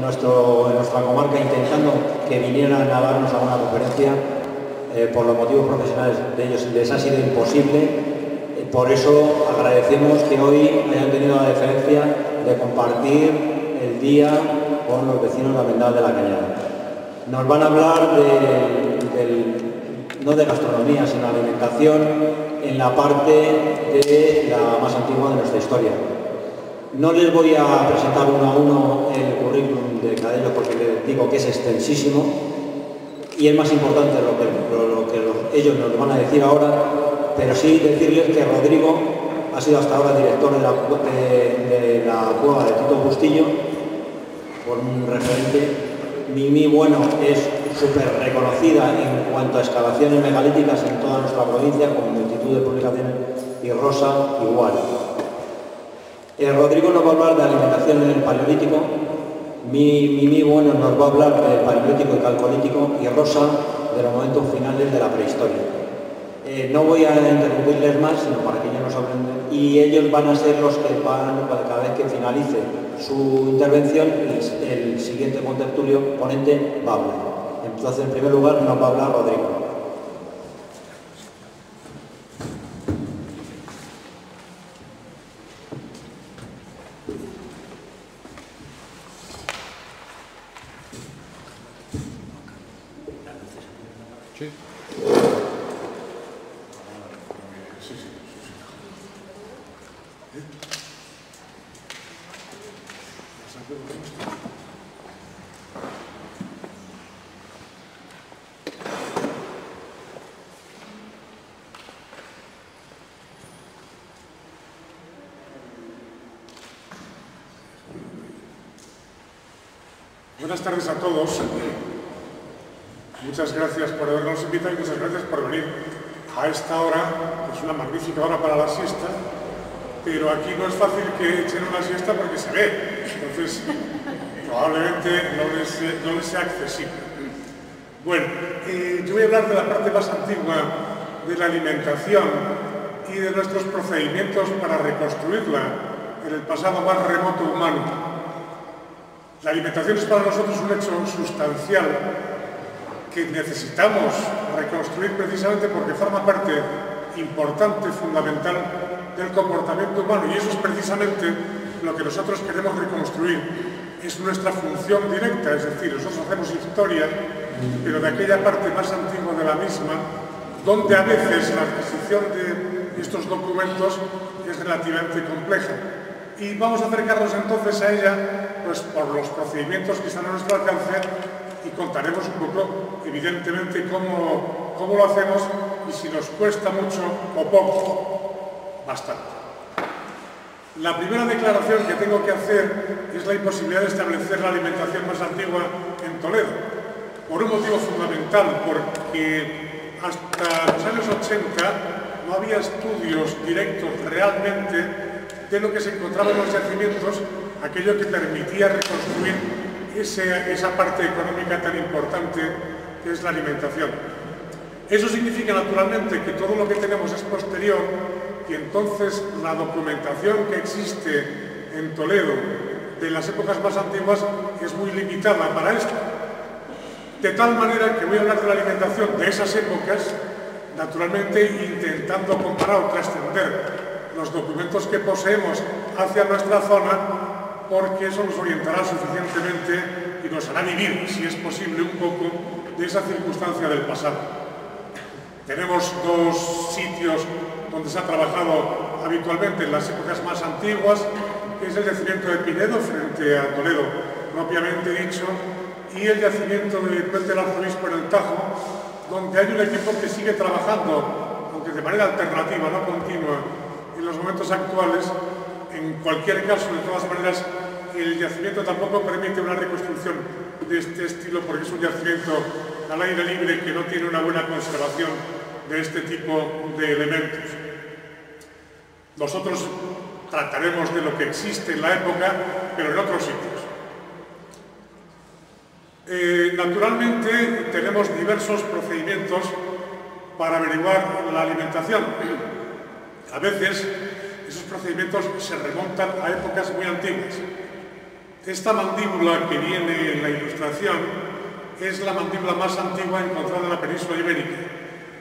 nuestra comarca intentando que vinieran a darnos alguna conferencia. Por los motivos profesionales de ellos les ha sido imposible. Por eso agradecemos que hoy hayan tenido la deferencia de compartir el día con los vecinos de Almendral de la Cañada. Nos van a hablar no de gastronomía, sino de alimentación en la parte de la más antigua de nuestra historia. No les voy a presentar uno a uno el currículum de cada ellos porque les digo que es extensísimo y es más importante lo que ellos nos van a decir ahora, pero sí decirles que Rodrigo ha sido hasta ahora director de la cueva de Tito Bustillo, por un referente. Mimi Bueno es súper reconocida en cuanto a excavaciones megalíticas en toda nuestra provincia, con multitud de publicaciones, y Rosa igual. Rodrigo nos va a hablar de alimentación en el Paleolítico, Mimi Bueno nos va a hablar del Paleolítico y Calcolítico, y Rosa de los momentos finales de la prehistoria. No voy a interrumpirles más, sino para que ellos nos aprenden, y ellos van a ser los que van, cada vez que finalice su intervención, el siguiente contertulio ponente va a hablar. Entonces, en primer lugar, nos va a hablar Rodrigo. Buenas tardes a todos. Muchas gracias por habernos invitado y muchas gracias por venir a esta hora, que es una magnífica hora para la siesta, pero aquí no es fácil que echen una siesta porque se ve, entonces probablemente no les sea accesible. Bueno, yo voy a hablar de la parte más antigua de la alimentación y de nuestros procedimientos para reconstruirla en el pasado más remoto humano. La alimentación es para nosotros un hecho sustancial que necesitamos reconstruir precisamente porque forma parte importante, fundamental del comportamiento humano, y eso es precisamente lo que nosotros queremos reconstruir. Es nuestra función directa, es decir, nosotros hacemos historia, pero de aquella parte más antigua de la misma, donde a veces la adquisición de estos documentos es relativamente compleja. Y vamos a acercarnos entonces a ella pues, por los procedimientos que están a nuestro alcance, y contaremos un poco, evidentemente, cómo lo hacemos y si nos cuesta mucho o poco. Bastante. La primera declaración que tengo que hacer es la imposibilidad de establecer la alimentación más antigua en Toledo, por un motivo fundamental, porque hasta los años 80 no había estudios directos realmente de lo que se encontraba en los yacimientos, aquello que permitía reconstruir esa parte económica tan importante que es la alimentación. Eso significa naturalmente que todo lo que tenemos es posterior, y entonces la documentación que existe en Toledo de las épocas más antiguas es muy limitada para esto. De tal manera que voy a hablar de la alimentación de esas épocas, naturalmente intentando comparar o trascender los documentos que poseemos hacia nuestra zona, porque eso nos orientará suficientemente y nos hará vivir, si es posible, un poco de esa circunstancia del pasado. Tenemos dos sitios donde se ha trabajado habitualmente en las épocas más antiguas, que es el yacimiento de Pinedo, frente a Toledo, propiamente dicho, y el yacimiento de Puente del Arzobispo en el Tajo, donde hay un equipo que sigue trabajando, aunque de manera alternativa, no continua, en los momentos actuales. En cualquier caso, de todas maneras, el yacimiento tampoco permite una reconstrucción de este estilo, porque es un yacimiento al aire libre que no tiene una buena conservación de este tipo de elementos. Nosotros trataremos de lo que existe en la época, pero en otros sitios. Naturalmente, tenemos diversos procedimientos para averiguar la alimentación. A veces, esos procedimientos se remontan a épocas muy antiguas. Esta mandíbula que viene en la ilustración es la mandíbula más antigua encontrada en la península ibérica.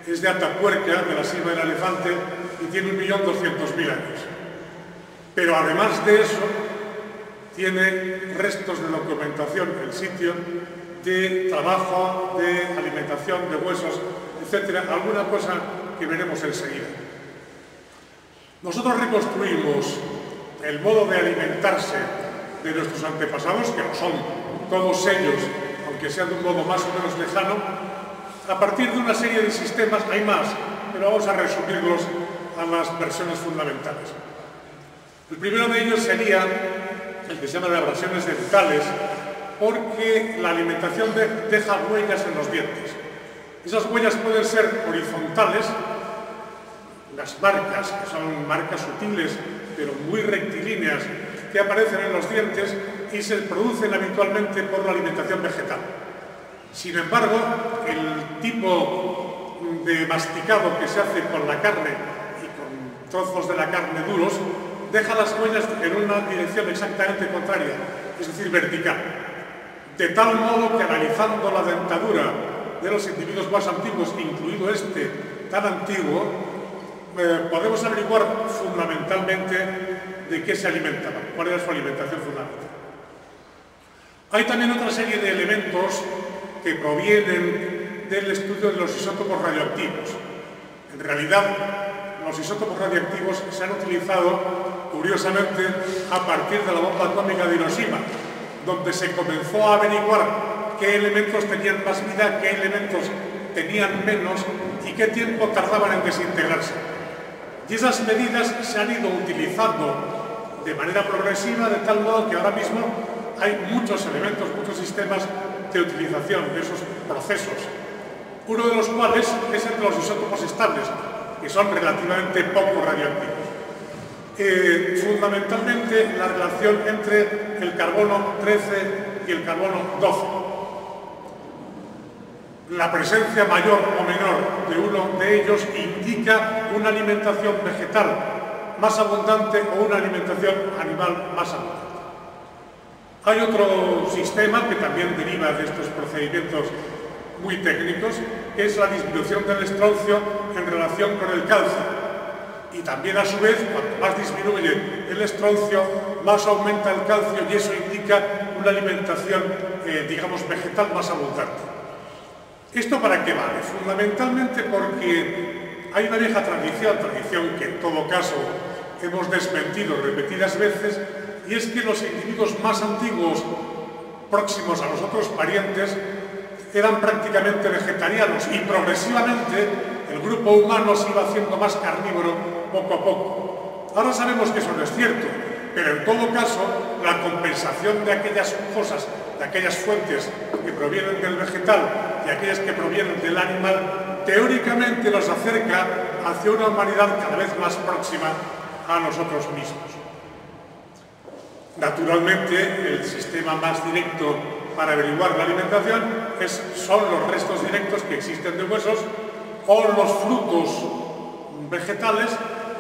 Es de Atapuerca, de la Silva del Elefante, y tiene 1.200.000 años. Pero además de eso, tiene restos de documentación en el sitio de trabajo, de alimentación, de huesos, etcétera, alguna cosa que veremos enseguida. Nosotros reconstruimos el modo de alimentarse de nuestros antepasados, que no son todos ellos, aunque sean de un modo más o menos lejano, a partir de una serie de sistemas. Hay más, pero vamos a resumirlos a las versiones fundamentales. El primero de ellos sería el que se llama de abrasiones dentales, porque la alimentación deja huellas en los dientes. Esas huellas pueden ser horizontales, las marcas, que son marcas sutiles, pero muy rectilíneas, que aparecen en los dientes y se producen habitualmente por la alimentación vegetal. Sin embargo, el tipo de masticado que se hace con la carne y con trozos de la carne duros deja las huellas en una dirección exactamente contraria, es decir, vertical. De tal modo que analizando la dentadura de los individuos más antiguos, incluido este tan antiguo, podemos averiguar fundamentalmente de qué se alimentaban, cuál era su alimentación fundamental. Hay también otra serie de elementos que provienen del estudio de los isótopos radioactivos. En realidad, los isótopos radioactivos se han utilizado, curiosamente, a partir de la bomba atómica de Hiroshima, donde se comenzó a averiguar qué elementos tenían más vida, qué elementos tenían menos y qué tiempo tardaban en desintegrarse. Y esas medidas se han ido utilizando de manera progresiva, de tal modo que ahora mismo hay muchos elementos, muchos sistemas de utilización de esos procesos. Uno de los cuales es el de los isótopos estables, que son relativamente poco radioactivos. Fundamentalmente la relación entre el carbono 13 y el carbono 12. La presencia mayor o menor de uno de ellos indica una alimentación vegetal más abundante o una alimentación animal más abundante. Hay otro sistema que también deriva de estos procedimientos muy técnicos, que es la disminución del estroncio en relación con el calcio. Y también, a su vez, cuanto más disminuye el estroncio, más aumenta el calcio, y eso indica una alimentación, digamos, vegetal más abundante. ¿Esto para qué vale? Fundamentalmente porque hay una vieja tradición que en todo caso hemos desmentido repetidas veces, y es que los individuos más antiguos, próximos a los otros parientes, eran prácticamente vegetarianos, y progresivamente el grupo humano se iba haciendo más carnívoro poco a poco. Ahora sabemos que eso no es cierto, pero en todo caso la compensación de aquellas cosas, de aquellas fuentes que provienen del vegetal y aquellas que provienen del animal, teóricamente nos acerca hacia una humanidad cada vez más próxima a nosotros mismos. Naturalmente, el sistema más directo para averiguar la alimentación son los restos directos que existen de huesos o los frutos vegetales,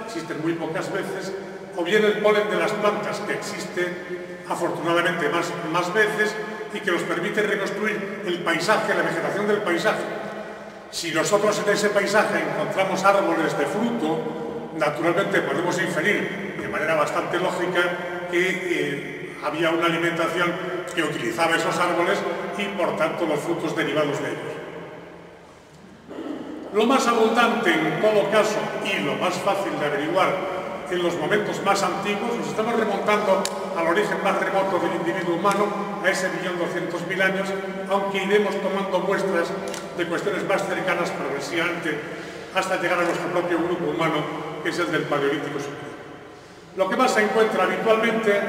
existen muy pocas veces, o bien el polen de las plantas, que existe afortunadamente más veces y que nos permite reconstruir el paisaje, la vegetación del paisaje. Si nosotros en ese paisaje encontramos árboles de fruto, naturalmente podemos inferir de manera bastante lógica que había una alimentación que utilizaba esos árboles y por tanto los frutos derivados de ellos. Lo más abundante en todo caso y lo más fácil de averiguar en los momentos más antiguos, nos estamos remontando al origen más remoto del individuo humano, a ese 1.200.000 años, aunque iremos tomando muestras de cuestiones más cercanas progresivamente hasta llegar a nuestro propio grupo humano, que es el del Paleolítico superior. Lo que más se encuentra habitualmente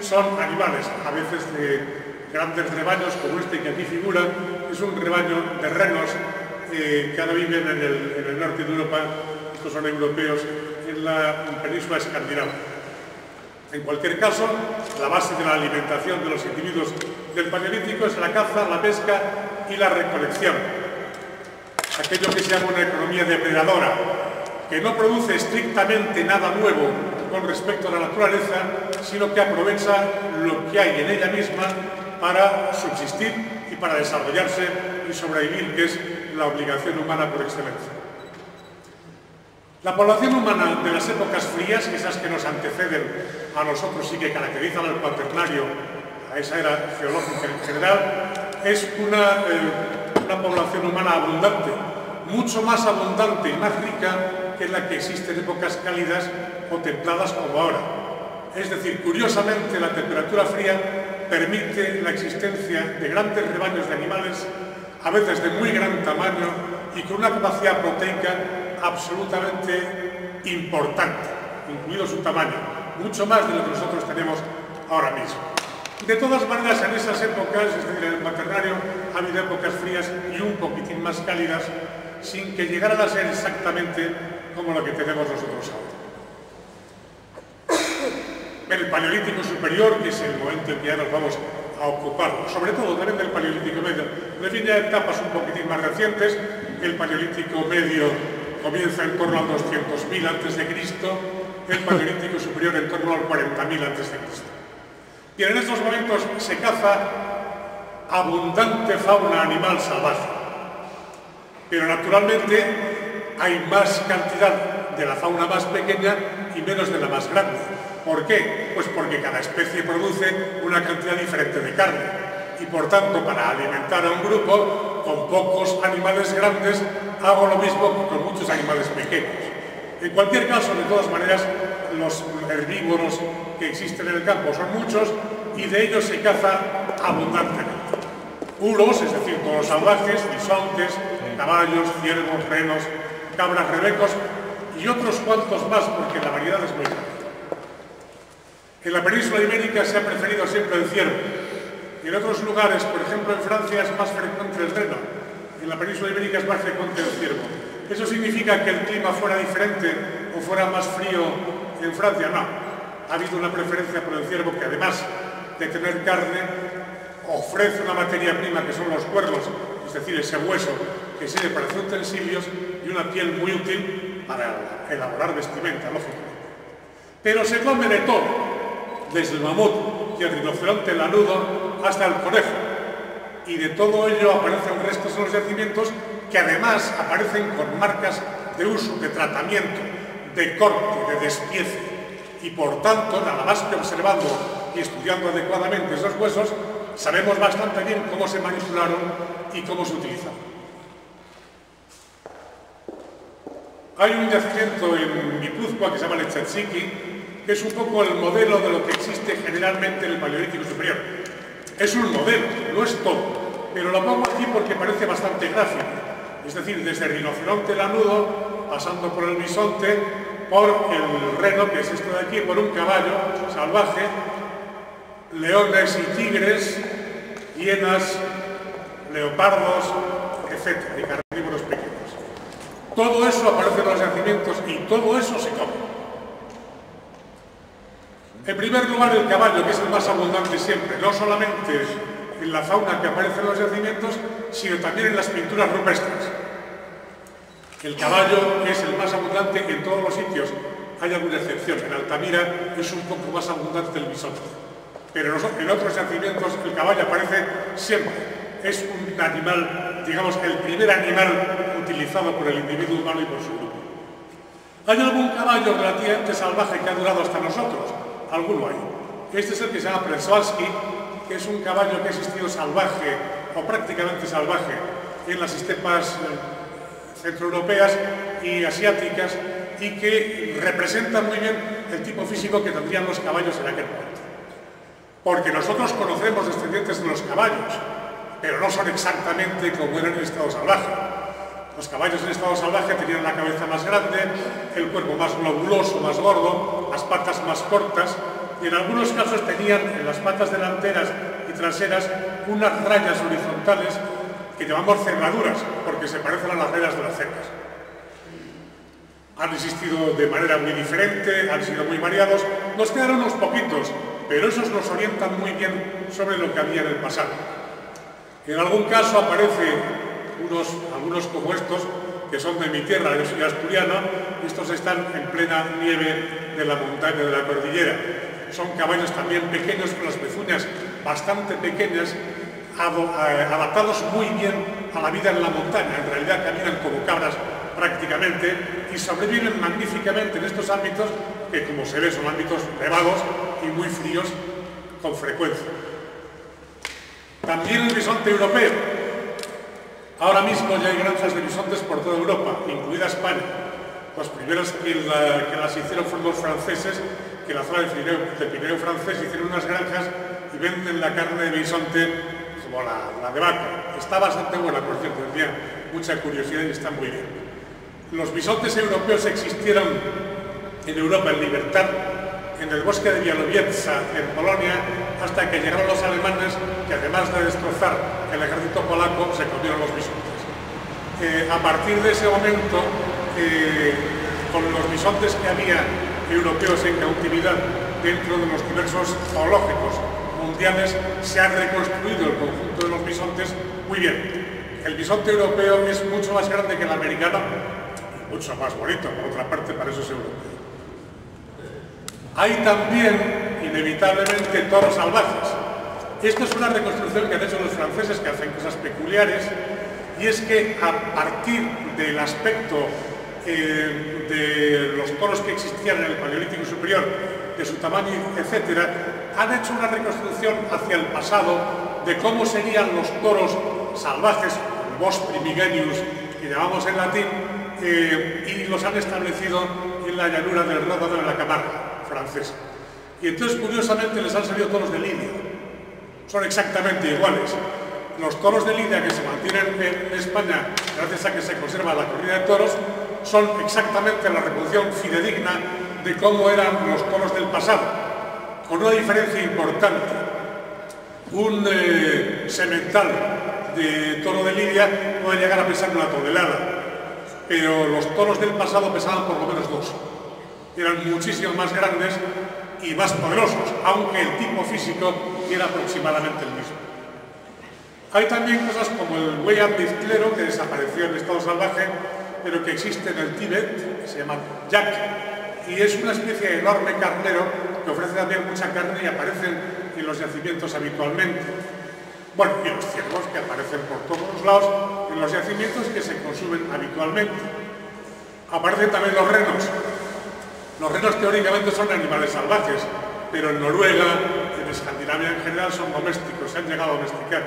son animales, a veces de grandes rebaños como este que aquí figura, es un rebaño de renos que ahora viven en el norte de Europa, estos son europeos, en la península escandinava. En cualquier caso, la base de la alimentación de los individuos del Paleolítico es la caza, la pesca y la recolección. Aquello que se llama una economía depredadora, que no produce estrictamente nada nuevo con respecto a la naturaleza, sino que aprovecha lo que hay en ella misma para subsistir y para desarrollarse y sobrevivir, que es la obligación humana por excelencia. La población humana de las épocas frías, esas que nos anteceden a nosotros y que caracterizan al Cuaternario, a esa era geológica en general, es una población humana abundante, mucho más abundante y más rica que la que existe en épocas cálidas o templadas como ahora. Es decir, curiosamente, la temperatura fría permite la existencia de grandes rebaños de animales, a veces de muy gran tamaño y con una capacidad proteica absolutamente importante, incluido su tamaño, mucho más de lo que nosotros tenemos ahora mismo. De todas maneras, en esas épocas, es decir, en el Cuaternario, ha habido épocas frías y un poquitín más cálidas, sin que llegaran a ser exactamente como la que tenemos nosotros ahora. El Paleolítico Superior, que es el momento en que ya nos vamos a ocupar, sobre todo también del Paleolítico Medio, en fin, ya etapas un poquitín más recientes. El Paleolítico Medio comienza en torno al 200.000 a.C., el Paleolítico Superior en torno al 40.000 a.C. Y en estos momentos se caza abundante fauna animal salvaje, pero naturalmente hay más cantidad de la fauna más pequeña y menos de la más grande. ¿Por qué? Pues porque cada especie produce una cantidad diferente de carne y por tanto para alimentar a un grupo con pocos animales grandes hago lo mismo que con muchos animales pequeños. En cualquier caso, de todas maneras, los herbívoros que existen en el campo son muchos y de ellos se caza abundantemente. Uros, es decir, todos los salvajes, bisontes, caballos, ciervos, renos, cabras, rebecos y otros cuantos más, porque la variedad es muy grande. En la península ibérica se ha preferido siempre el ciervo. Y en otros lugares, por ejemplo en Francia, es más frecuente el reno. En la península ibérica es más frecuente el ciervo. ¿Eso significa que el clima fuera diferente o fuera más frío en Francia? No. Ha habido una preferencia por el ciervo que, además de tener carne, ofrece una materia prima que son los cuernos, es decir, ese hueso que sirve para hacer utensilios y una piel muy útil para elaborar vestimenta, lógicamente. Pero se come de todo, desde el mamut y el rinoceronte lanudo hasta el conejo. Y de todo ello aparecen restos en los yacimientos que además aparecen con marcas de uso, de tratamiento, de corte, de despiece. Y por tanto, nada más que observando y estudiando adecuadamente esos huesos, sabemos bastante bien cómo se manipularon y cómo se utilizaron. Hay un yacimiento en Guipúzcoa que se llama Lechatziki, que es un poco el modelo de lo que existe generalmente en el Paleolítico Superior. Es un modelo, no es todo, pero lo pongo aquí porque parece bastante gráfico. Es decir, desde el rinoceronte lanudo, pasando por el bisonte, por el reno, que es esto de aquí, por un caballo salvaje, leones y tigres, hienas, leopardos, etc. y carnívoros pequeños. Todo eso aparece en los yacimientos y todo eso se come. En primer lugar, el caballo, que es el más abundante siempre, no solamente en la fauna que aparece en los yacimientos, sino también en las pinturas rupestres. El caballo es el más abundante en todos los sitios. Hay alguna excepción. En Altamira es un poco más abundante el bisonte. Pero en otros yacimientos el caballo aparece siempre. Es un animal, digamos, el primer animal utilizado por el individuo humano y por su grupo. ¿Hay algún caballo relativamente salvaje que ha durado hasta nosotros? Alguno hay. Este es el que se llama Przewalski, que es un caballo que ha existido salvaje o prácticamente salvaje en las estepas centroeuropeas y asiáticas y que representa muy bien el tipo físico que tendrían los caballos en aquel momento. Porque nosotros conocemos descendientes de los caballos, pero no son exactamente como eran en estado salvaje. Los caballos en estado salvaje tenían la cabeza más grande, el cuerpo más globuloso, más gordo, las patas más cortas y en algunos casos tenían en las patas delanteras y traseras unas rayas horizontales que llamamos cerraduras porque se parecen a las rayas de las cejas. Han existido de manera muy diferente, han sido muy variados, nos quedaron unos poquitos, pero esos nos orientan muy bien sobre lo que había en el pasado. En algún caso aparecen algunos como estos, porque son de mi tierra, yo soy asturiano, y estos están en plena nieve de la montaña de la cordillera. Son caballos también pequeños, con las pezuñas bastante pequeñas, adaptados muy bien a la vida en la montaña. En realidad caminan como cabras prácticamente y sobreviven magníficamente en estos ámbitos que, como se ve, son ámbitos nevados y muy fríos con frecuencia. También el bisonte europeo. Ahora mismo ya hay granjas de bisontes por toda Europa, incluida España. Los primeros que las hicieron fueron los franceses, que en la zona del Pirineo francés hicieron unas granjas y venden la carne de bisonte como la de vaca. Está bastante buena, por cierto, tenía mucha curiosidad y está muy bien. Los bisontes europeos existieron en Europa en libertad, en el bosque de Białowieża, en Polonia, hasta que llegaron los alemanes, que además de destrozar el ejército polaco, se comieron los bisontes. A partir de ese momento, con los bisontes que había europeos en cautividad dentro de los diversos zoológicos mundiales, se ha reconstruido el conjunto de los bisontes muy bien. El bisonte europeo es mucho más grande que el americano y mucho más bonito, por otra parte, para eso es europeo. Hay también, inevitablemente, toros salvajes. Esto es una reconstrucción que han hecho los franceses, que hacen cosas peculiares, y es que a partir del aspecto de los toros que existían en el Paleolítico Superior, de su tamaño, etc., han hecho una reconstrucción hacia el pasado de cómo serían los toros salvajes, bos primigenius, que llamamos en latín, y los han establecido en la llanura del Ródano de la Camarga francesa. Y entonces, curiosamente, les han salido toros de Lidia. Son exactamente iguales. Los toros de Lidia que se mantienen en España, gracias a que se conserva la corrida de toros, son exactamente la reproducción fidedigna de cómo eran los toros del pasado, con una diferencia importante. Un semental de toro de Lidia puede llegar a pesar 1 tonelada, pero los toros del pasado pesaban por lo menos 2. Eran muchísimo más grandes y más poderosos, aunque el tipo físico era aproximadamente el mismo. Hay también cosas como el buey almizclero, que desapareció en estado salvaje, pero que existe en el Tíbet, que se llama yak, y es una especie de enorme carnero que ofrece también mucha carne y aparecen en los yacimientos habitualmente. Bueno, y los ciervos, que aparecen por todos los lados en los yacimientos, que se consumen habitualmente. Aparecen también los renos. Los renos teóricamente son animales salvajes, pero en Noruega, en Escandinavia en general, son domésticos, se han llegado a domesticar.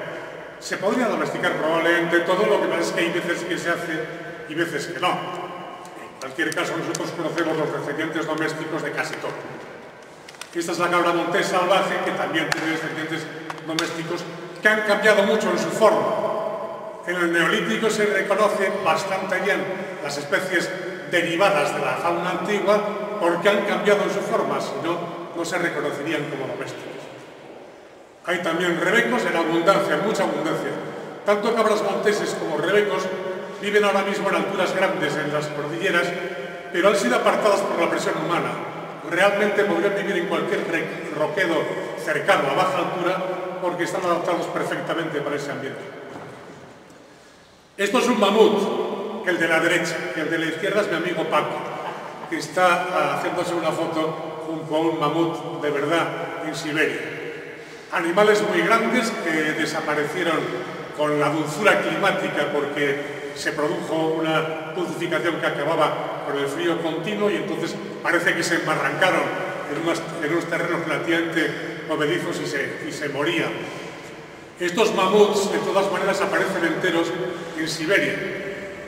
Se podría domesticar probablemente todo, lo que pasa es que hay veces que se hace y veces que no. En cualquier caso, nosotros conocemos los descendientes domésticos de casi todo. Esta es la cabra montés salvaje, que también tiene descendientes domésticos que han cambiado mucho en su forma. En el Neolítico se reconocen bastante bien las especies derivadas de la fauna antigua porque han cambiado en su forma, si no, no se reconocerían como domésticos. Hay también rebecos en abundancia, en mucha abundancia. Tanto cabras monteses como rebecos viven ahora mismo en alturas grandes en las cordilleras, pero han sido apartadas por la presión humana. Realmente podrían vivir en cualquier roquedo cercano a baja altura porque están adaptados perfectamente para ese ambiente. Esto es un mamut, el de la derecha, y el de la izquierda es mi amigo Paco, que está haciéndose una foto junto a un mamut de verdad en Siberia. Animales muy grandes que desaparecieron con la dulzura climática porque se produjo una dulcificación que acababa con el frío continuo y entonces parece que se embarrancaron en unos terrenos relativamente movedizos y se morían. Estos mamuts, de todas maneras, aparecen enteros en Siberia.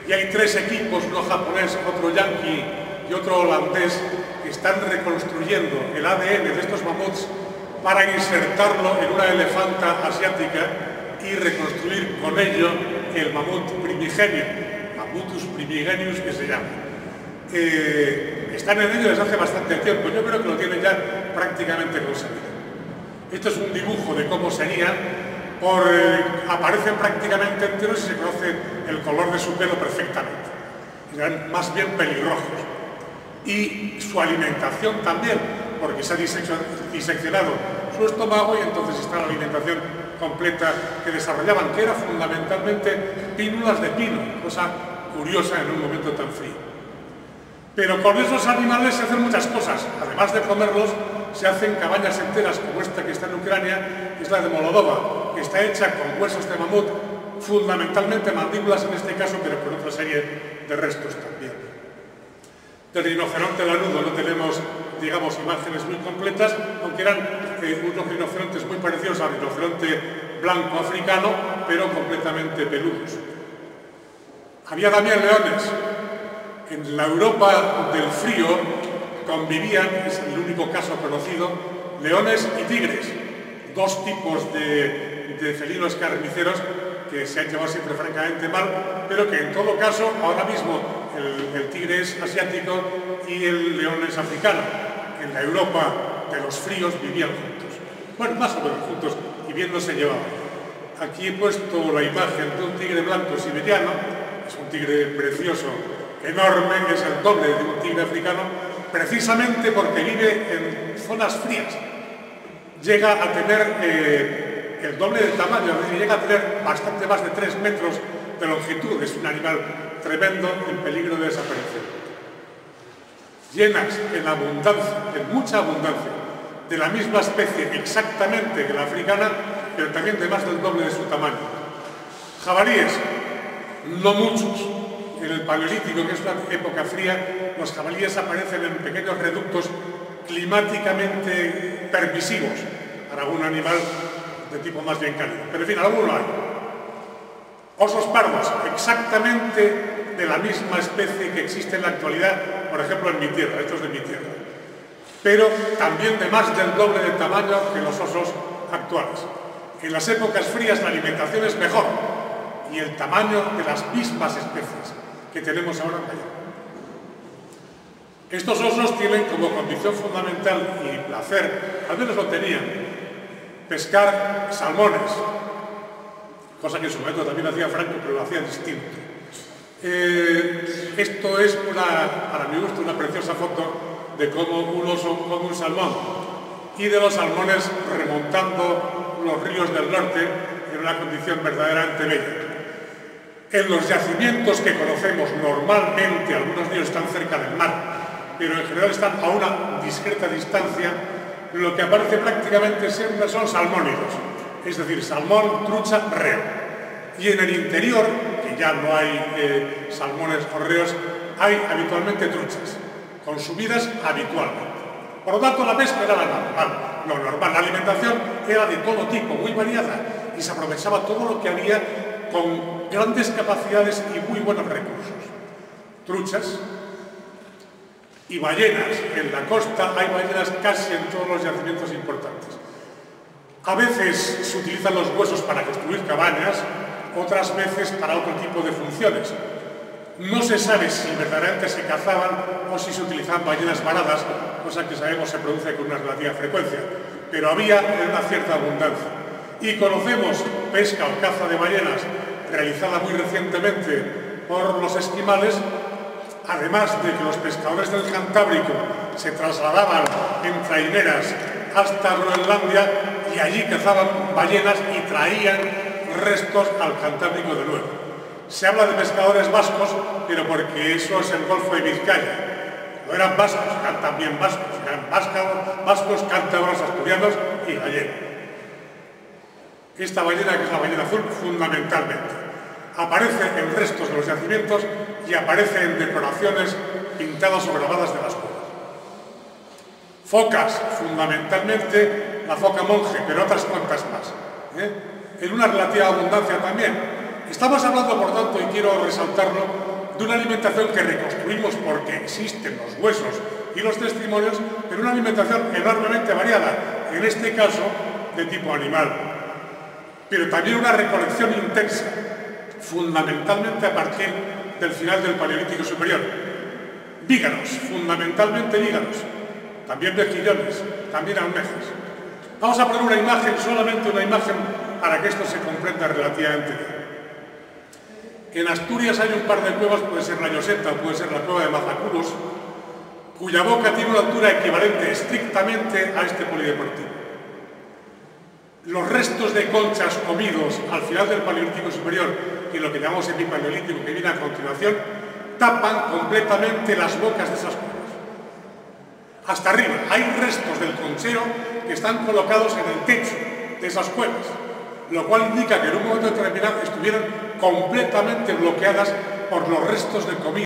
Y hay 3 equipos, uno japonés, otro yanqui y otro holandés, que están reconstruyendo el ADN de estos mamuts para insertarlo en una elefanta asiática y reconstruir con ello el mamut primigenio, Mamutus primigenius que se llama. Están en ello desde hace bastante tiempo, yo creo que lo tienen ya prácticamente conseguido. Esto es un dibujo de cómo serían, aparecen prácticamente enteros y se conoce el color de su pelo perfectamente. Eran más bien pelirrojos. Y su alimentación también, porque se ha diseccionado su estómago y entonces está la alimentación completa que desarrollaban, que era fundamentalmente pínulas de pino, cosa curiosa en un momento tan frío. Pero con esos animales se hacen muchas cosas. Además de comerlos, se hacen cabañas enteras como esta que está en Ucrania, que es la de Moldova, que está hecha con huesos de mamut, fundamentalmente mandíbulas en este caso, pero con otra serie de restos también. Del rinoceronte lanudo no tenemos, digamos, imágenes muy completas, aunque eran unos rinocerontes muy parecidos al rinoceronte blanco africano, pero completamente peludos. Había también leones. En la Europa del frío convivían, es el único caso conocido, leones y tigres, dos tipos de felinos carniceros que se han llevado siempre francamente mal, pero que en todo caso ahora mismo el tigre es asiático y el león es africano. En la Europa de los fríos vivían juntos, bueno, más o menos juntos, y bien no se llevaban. Aquí he puesto la imagen de un tigre blanco siberiano, es un tigre precioso, enorme, que es el doble de un tigre africano, precisamente porque vive en zonas frías. Llega a tener el doble de tamaño, es decir, llega a tener bastante más de 3 metros de longitud. Es un animal tremendo, en peligro de desaparición. Llenas en abundancia, en mucha abundancia, de la misma especie exactamente que la africana, pero también de más del doble de su tamaño. Jabalíes, no muchos. En el Paleolítico, que es una época fría, los jabalíes aparecen en pequeños reductos climáticamente permisivos para un animal de tipo más bien cálido. Pero en fin, alguno hay. Osos pardos, exactamente de la misma especie que existe en la actualidad, por ejemplo en mi tierra, estos de mi tierra. Pero también de más del doble de tamaño que los osos actuales. En las épocas frías la alimentación es mejor y el tamaño de las mismas especies que tenemos ahora mayor. Estos osos tienen como condición fundamental y placer, al menos lo tenían, pescar salmones, cosa que en su momento también hacía Franco, pero lo hacía distinto. Esto es, para mi gusto, una preciosa foto de cómo un oso come un salmón y de los salmones remontando los ríos del norte en una condición verdaderamente bella. En los yacimientos que conocemos normalmente, algunos de ellos están cerca del mar, pero en general están a una discreta distancia, lo que aparece prácticamente siempre son salmónidos, es decir, salmón, trucha, reo. Y en el interior, que ya no hay salmones o reos, hay habitualmente truchas, consumidas habitualmente. Por lo tanto, la pesca era lo normal. La alimentación era de todo tipo, muy variada, y se aprovechaba todo lo que había con grandes capacidades y muy buenos recursos. Truchas y ballenas. En la costa hay ballenas casi en todos los yacimientos importantes. A veces se utilizan los huesos para construir cabañas, otras veces para otro tipo de funciones. No se sabe si verdaderamente se cazaban o si se utilizaban ballenas varadas, cosa que sabemos se produce con una relativa frecuencia, pero había una cierta abundancia. Y conocemos pesca o caza de ballenas realizada muy recientemente por los esquimales, además de que los pescadores del Cantábrico se trasladaban en traineras hasta Groenlandia y allí cazaban ballenas y traían restos al Cantábrico de nuevo. Se habla de pescadores vascos, pero porque eso es el Golfo de Vizcaya. No eran vascos, eran también vascos, eran vascos, cántabros, asturianos y gallegos. Esta ballena, que es la ballena azul, fundamentalmente aparece en restos de los yacimientos y aparece en decoraciones pintadas o grabadas de las cuevas. Focas, fundamentalmente la foca monje, pero otras cuantas más, en una relativa abundancia también. Estamos hablando, por tanto, y quiero resaltarlo, de una alimentación que reconstruimos porque existen los huesos y los testimonios, pero una alimentación enormemente variada, en este caso de tipo animal. Pero también una recolección intensa, fundamentalmente a partir del final del Paleolítico Superior. Vígaros, fundamentalmente vígaros, también mejillones, también almejas. Vamos a poner una imagen, solamente una imagen, para que esto se comprenda relativamente bien. En Asturias hay un par de cuevas, puede ser la Lloseta, puede ser la cueva de Mazacuros, cuya boca tiene una altura equivalente estrictamente a este polideportivo. los restos de conchas comidos al final del Paleolítico Superior, que es lo que llamamos epipaleolítico, que viene a continuación, tapan completamente las bocas de esas cuevas. Hasta arriba hay restos del conchero que están colocados en el techo de esas cuevas, lo cual indica que en un momento determinado estuvieron completamente bloqueadas por los restos de comida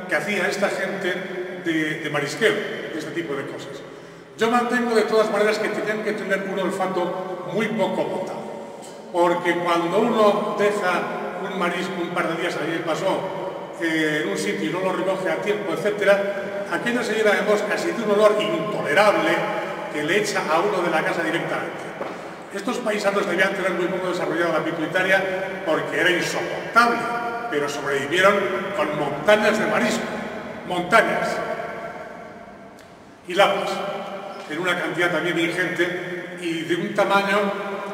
que hacía esta gente de marisqueo, de este tipo de cosas. Yo mantengo de todas maneras que tenían que tener un olfato muy poco potable, porque cuando uno deja un marisco un par de días, ayer pasó, en un sitio y no lo recoge a tiempo, etcétera, aquello se llena de moscas y de un olor intolerable que le echa a uno de la casa directamente. Estos paisanos debían tener muy poco desarrollada la pituitaria porque era insoportable, pero sobrevivieron con montañas de marisco, montañas y lapas, en una cantidad también ingente y de un tamaño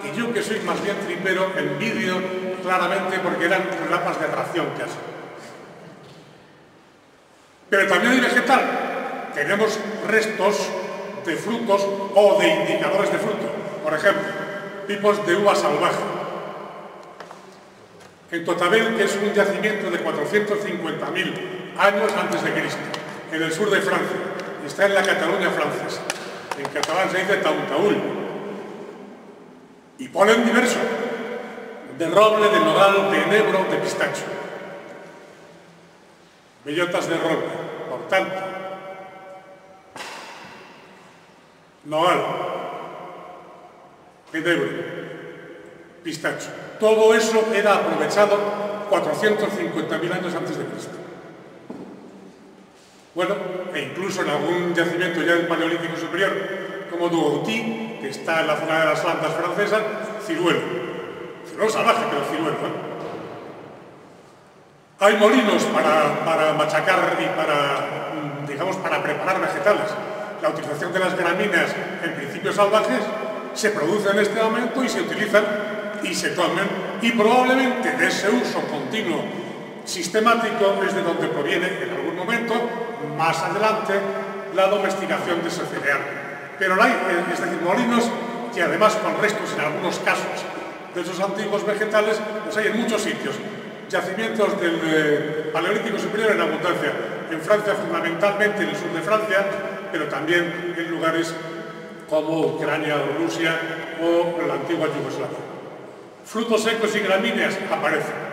que yo, que soy más bien tripero, envidio claramente porque eran lapas de ración casi. Pero también hay vegetal. Tenemos restos de frutos o de indicadores de fruto. Por ejemplo, tipos de uva salvaje. En Totabel, que es un yacimiento de 450.000 años antes de Cristo, en el sur de Francia, está en la Cataluña francesa. En catalán se dice tautaúl. Y polen diverso, de roble, de nogal, de enebro, de pistacho. Bellotas de roble, por tanto, nogal, enebro, pistacho. Todo eso era aprovechado 450.000 años antes de Cristo. Bueno, e incluso en algún yacimiento ya del Paleolítico Superior, como Douauty, que está en la zona de las Flandas francesas, ciruelo. Ciruelo salvaje, pero ciruelo, ¿eh? Hay molinos para machacar y para, digamos, para preparar vegetales. La utilización de las gramíneas en principios salvajes se produce en este momento y se utilizan y se toman. Y probablemente de ese uso continuo sistemático es de donde proviene en algún momento, más adelante, la domesticación de ese cereal. Pero hay, es decir, molinos que además con restos en algunos casos de esos antiguos vegetales, los hay en muchos sitios. Yacimientos del Paleolítico Superior en abundancia, en Francia fundamentalmente, en el sur de Francia, pero también en lugares como Ucrania o Rusia o la antigua Yugoslavia. Frutos secos y gramíneas aparecen.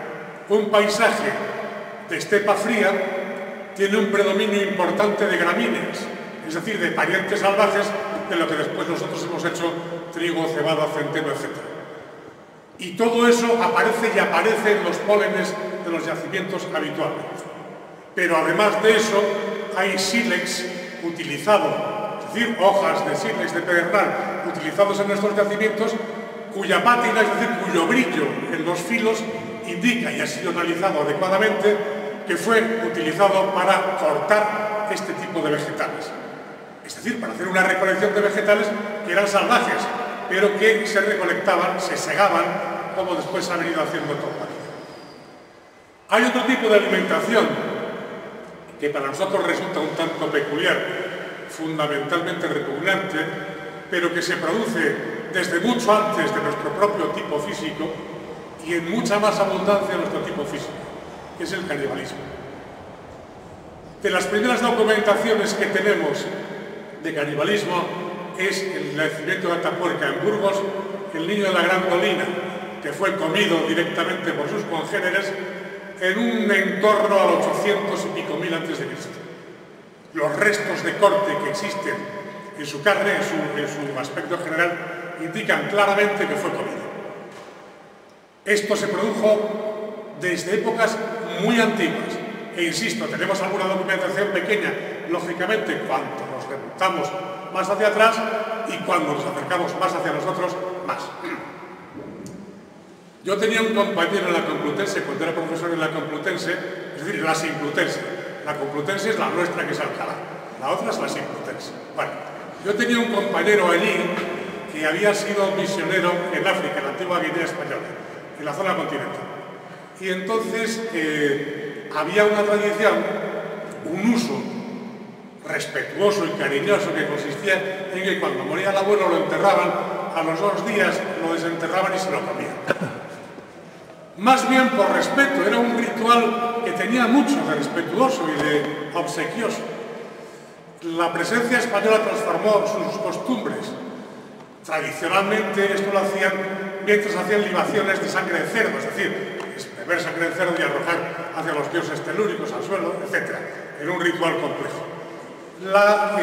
Un paisaje de estepa fría tiene un predominio importante de gramíneas, es decir, de parientes salvajes de lo que después nosotros hemos hecho trigo, cebada, centeno, etc. Y todo eso aparece y aparece en los pólenes de los yacimientos habituales. Pero además de eso, hay sílex utilizado, es decir, hojas de sílex de pedernal utilizados en nuestros yacimientos, cuya pátina, es decir, cuyo brillo en los filos indica y ha sido analizado adecuadamente que fue utilizado para cortar este tipo de vegetales. Es decir, para hacer una recolección de vegetales que eran salvajes, pero que se recolectaban, se segaban, como después se ha venido haciendo toda la vida. Hay otro tipo de alimentación que para nosotros resulta un tanto peculiar, fundamentalmente repugnante, pero que se produce desde mucho antes de nuestro propio tipo físico y en mucha más abundancia de nuestro tipo físico, que es el canibalismo. De las primeras documentaciones que tenemos de canibalismo es el nacimiento de Atapuerca en Burgos, el niño de la Gran Dolina, que fue comido directamente por sus congéneres en un entorno al 800 y pico mil antes de Cristo. Los restos de corte que existen en su carne, en su aspecto general, indican claramente que fue comido. Esto se produjo desde épocas muy antiguas. E insisto, tenemos alguna documentación pequeña, lógicamente, cuando nos remontamos más hacia atrás y cuando nos acercamos más hacia nosotros, más. Yo tenía un compañero en la Complutense, cuando era profesor en la Complutense, es decir, la Simplutense. La Complutense es la nuestra, que es Alcalá. La otra es la Simplutense. Bueno, yo tenía un compañero allí que había sido misionero en África, en la antigua Guinea Española, en la zona continental. Y entonces había una tradición, un uso respetuoso y cariñoso que consistía en que cuando moría el abuelo lo enterraban a los 2 días lo desenterraban y se lo comían. Más bien por respeto, era un ritual que tenía mucho de respetuoso y de obsequioso. La presencia española transformó sus costumbres. Tradicionalmente esto lo hacían mientras hacían libaciones de sangre de cerdo, es decir, beber sangre de cerdo y arrojar hacia los dioses telúricos al suelo, etc. Era un ritual complejo. La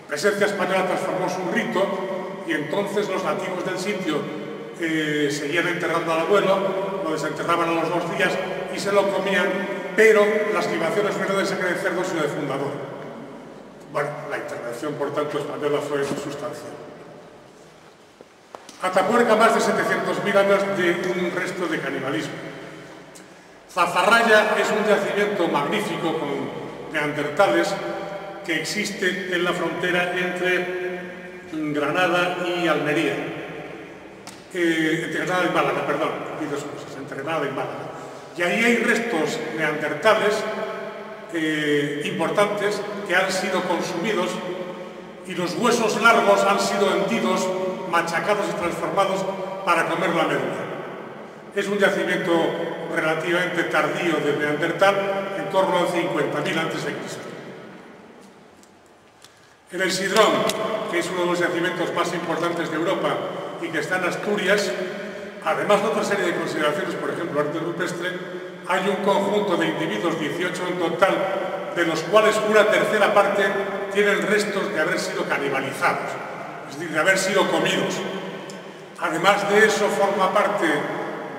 presencia española transformó su rito y entonces los nativos del sitio seguían enterrando al abuelo, lo desenterraban a los 2 días y se lo comían, pero las libaciones no eran de sangre de cerdo sino de fundador. Bueno, la intervención por tanto española fue sustancial. Atapuerca, más de 700.000 años de un resto de canibalismo. Zazarraya es un yacimiento magnífico con neandertales que existe en la frontera entre Granada y Almería. Entre Granada y Málaga, perdón, y dos cosas, entre Granada y Málaga. Y ahí hay restos neandertales importantes que han sido consumidos y los huesos largos han sido hendidos, machacados y transformados para comer la médula. Es un yacimiento relativamente tardío de Neandertal, en torno al 50.000 a.C. En el Sidrón, que es uno de los yacimientos más importantes de Europa y que está en Asturias, además de otra serie de consideraciones, por ejemplo, arte rupestre, hay un conjunto de individuos, 18 en total, de los cuales una tercera parte tienen restos de haber sido canibalizados, es decir, de haber sido comidos. Además de eso, forma parte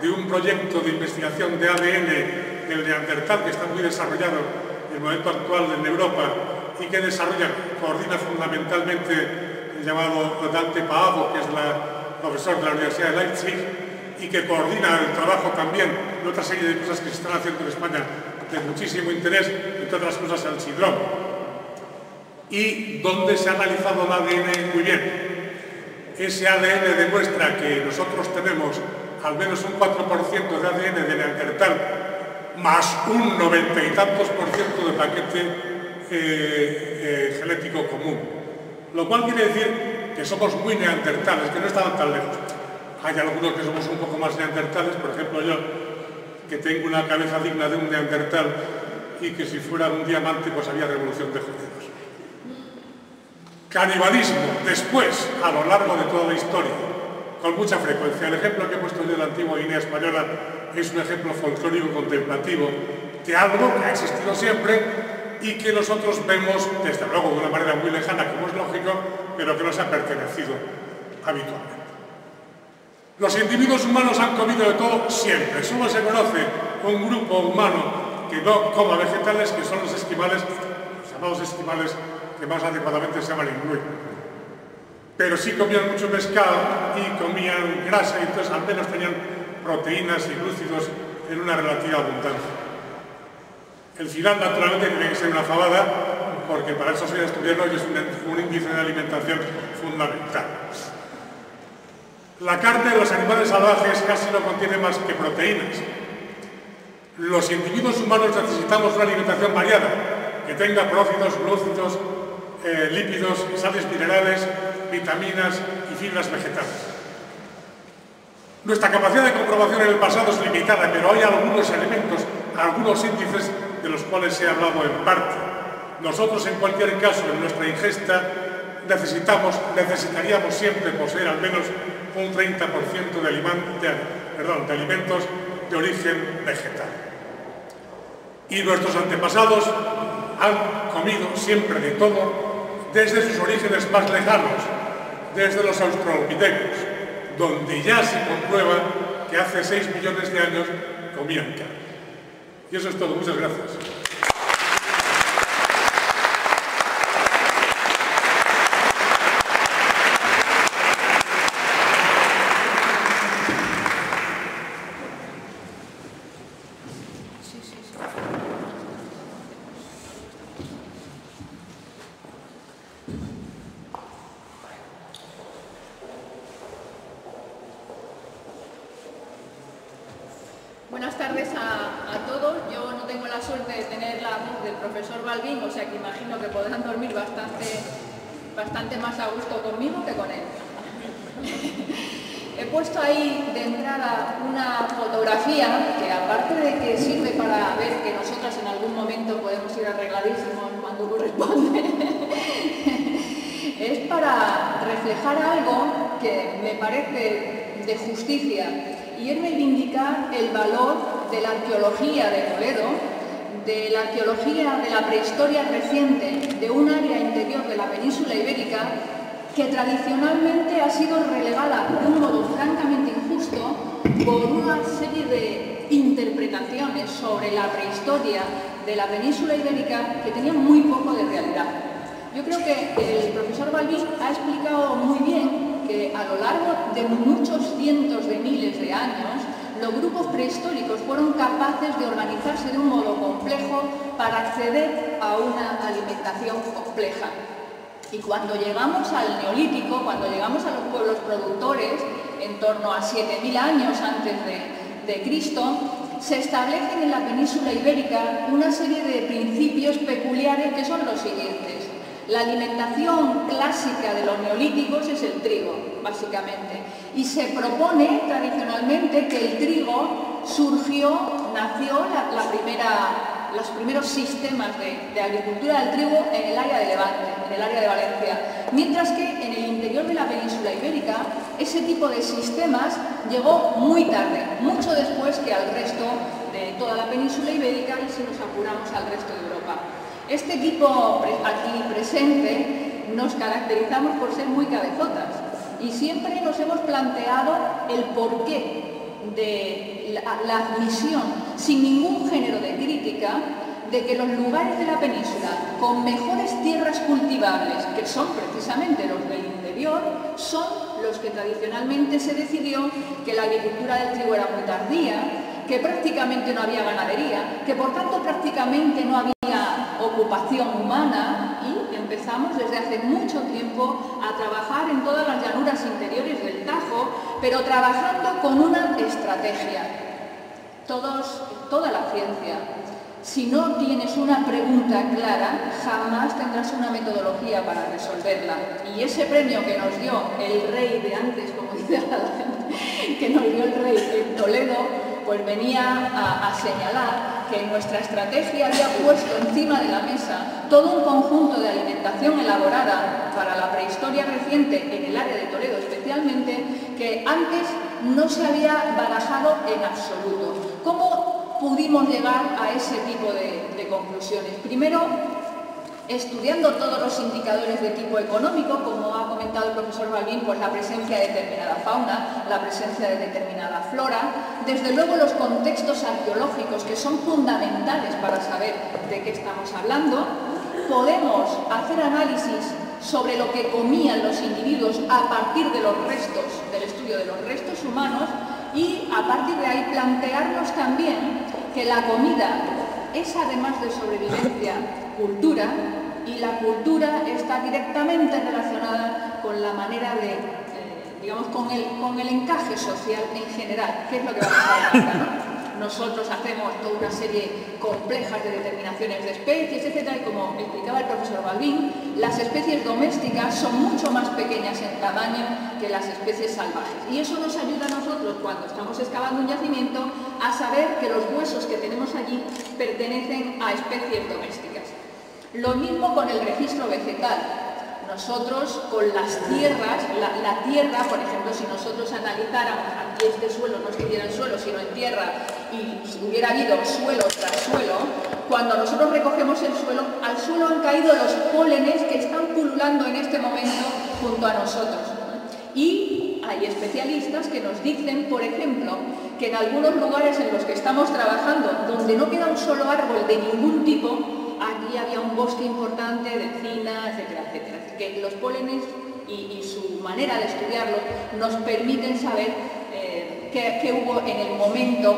de un proyecto de investigación de ADN del Neandertal que está muy desarrollado en el momento actual en Europa y que coordina fundamentalmente el llamado Dante Paavo, que es profesor de la Universidad de Leipzig, y que coordina el trabajo también de otra serie de cosas que se están haciendo en España de muchísimo interés, entre otras cosas el Sidrón, y donde se ha analizado el ADN muy bien. Ese ADN demuestra que nosotros tenemos al menos un 4% de ADN de Neandertal, más un 90 y tantos por ciento de paquete genético común. Lo cual quiere decir que somos muy neandertales, que no estaban tan lejos. Hay algunos que somos un poco más neandertales, por ejemplo yo, que tengo una cabeza digna de un neandertal y que si fuera un diamante pues había revolución de judíos. Canibalismo, después, a lo largo de toda la historia, con mucha frecuencia. El ejemplo que he puesto yo de la antigua Guinea española es un ejemplo folclórico contemplativo de algo que ha existido siempre y que nosotros vemos, desde luego, de una manera muy lejana, como es lógico, pero que nos ha pertenecido habitualmente. Los individuos humanos han comido de todo siempre. Solo se conoce un grupo humano que no coma vegetales, que son los esquimales, los llamados esquimales, que más adecuadamente se llaman inuit. Pero sí comían mucho pescado y comían grasa, y entonces al menos tenían proteínas y glúcidos en una relativa abundancia. El final, naturalmente, tiene que ser una fabada, porque para eso soy asturiano y es un índice de alimentación fundamental. La carne de los animales salvajes casi no contiene más que proteínas. Los individuos humanos necesitamos una alimentación variada, que tenga prócidos, glúcidos, lípidos, sales minerales, vitaminas y fibras vegetales. Nuestra capacidad de comprobación en el pasado es limitada, pero hay algunos elementos, algunos índices de los cuales he hablado en parte. Nosotros, en cualquier caso, en nuestra ingesta, necesitaríamos siempre poseer al menos un 30% de alimentos de origen vegetal. Y nuestros antepasados han comido siempre de todo, desde sus orígenes más lejanos, desde los australopitecos, donde ya se comprueba que hace 6 millones de años comían carne. Y eso es todo. Muchas gracias. Buenas tardes a todos. Yo no tengo la suerte de tener la voz del profesor Balbín, o sea que imagino que podrán dormir bastante más a gusto conmigo que con él. He puesto ahí de entrada una fotografía que, aparte de que sirve para ver que nosotras en algún momento podemos ir arregladísimos cuando corresponde, es para reflejar algo que me parece de justicia, y es reivindicar el valor de la arqueología de Toledo, de la arqueología de la prehistoria reciente de un área interior de la península ibérica que tradicionalmente ha sido relegada de un modo francamente injusto por una serie de interpretaciones sobre la prehistoria de la península ibérica que tenían muy poco de realidad. Yo creo que el profesor Balbín ha explicado muy bien que a lo largo de muchos cientos de miles de años los grupos prehistóricos fueron capaces de organizarse de un modo complejo para acceder a una alimentación compleja. Y cuando llegamos al Neolítico, cuando llegamos a los pueblos productores, en torno a 7000 años antes de Cristo, se establecen en la península ibérica una serie de principios peculiares que son los siguientes. La alimentación clásica de los neolíticos es el trigo, básicamente, y se propone tradicionalmente que el trigo nació los primeros sistemas de agricultura del trigo en el área de Levante, en el área de Valencia, mientras que en el interior de la península ibérica ese tipo de sistemas llegó muy tarde, mucho después que al resto de toda la península ibérica y si nos apuramos al resto de Europa. Este equipo aquí presente nos caracterizamos por ser muy cabezotas y siempre nos hemos planteado el porqué de la admisión, sin ningún género de crítica, de que los lugares de la península con mejores tierras cultivables, que son precisamente los del interior, son los que tradicionalmente se decidió que la agricultura del trigo era muy tardía, que prácticamente no había ganadería, que por tanto prácticamente no había ocupación humana, y empezamos desde hace mucho tiempo a trabajar en todas las llanuras interiores del Tajo, pero trabajando con una estrategia. Toda la ciencia, si no tienes una pregunta clara, jamás tendrás una metodología para resolverla. Y ese premio que nos dio el rey de antes, como dice la gente, que nos dio el rey en Toledo, pues venía a señalar que nuestra estrategia había puesto encima de la mesa todo un conjunto de alimentación elaborada para la prehistoria reciente en el área de Toledo especialmente, que antes no se había barajado en absoluto. ¿Cómo pudimos llegar a ese tipo de conclusiones? Primero, estudiando todos los indicadores de tipo económico, como ha comentado el profesor Balbín, pues la presencia de determinada fauna, la presencia de determinada flora, desde luego los contextos arqueológicos que son fundamentales para saber de qué estamos hablando, podemos hacer análisis sobre lo que comían los individuos a partir de los restos, del estudio de los restos humanos, y a partir de ahí plantearnos también que la comida es, además de sobrevivencia, cultura, y la cultura está directamente relacionada con la manera de, digamos, con el encaje social en general, que es lo que vamos a ver acá, ¿no? Nosotros hacemos toda una serie compleja de determinaciones de especies, etc. Y como explicaba el profesor Balbín, las especies domésticas son mucho más pequeñas en tamaño que las especies salvajes. Y eso nos ayuda a nosotros, cuando estamos excavando un yacimiento, a saber que los huesos que tenemos allí pertenecen a especies domésticas. Lo mismo con el registro vegetal. Nosotros con las tierras, la tierra, por ejemplo, si nosotros analizáramos aquí este suelo, no estuviera en suelo, sino en tierra, y si hubiera habido suelo tras suelo, cuando nosotros recogemos el suelo, al suelo han caído los pólenes que están pululando en este momento junto a nosotros. Y hay especialistas que nos dicen, por ejemplo, que en algunos lugares en los que estamos trabajando, donde no queda un solo árbol de ningún tipo, aquí había un bosque importante de encina, etcétera, etcétera. Que los pólenes y su manera de estudiarlo nos permiten saber qué hubo en el momento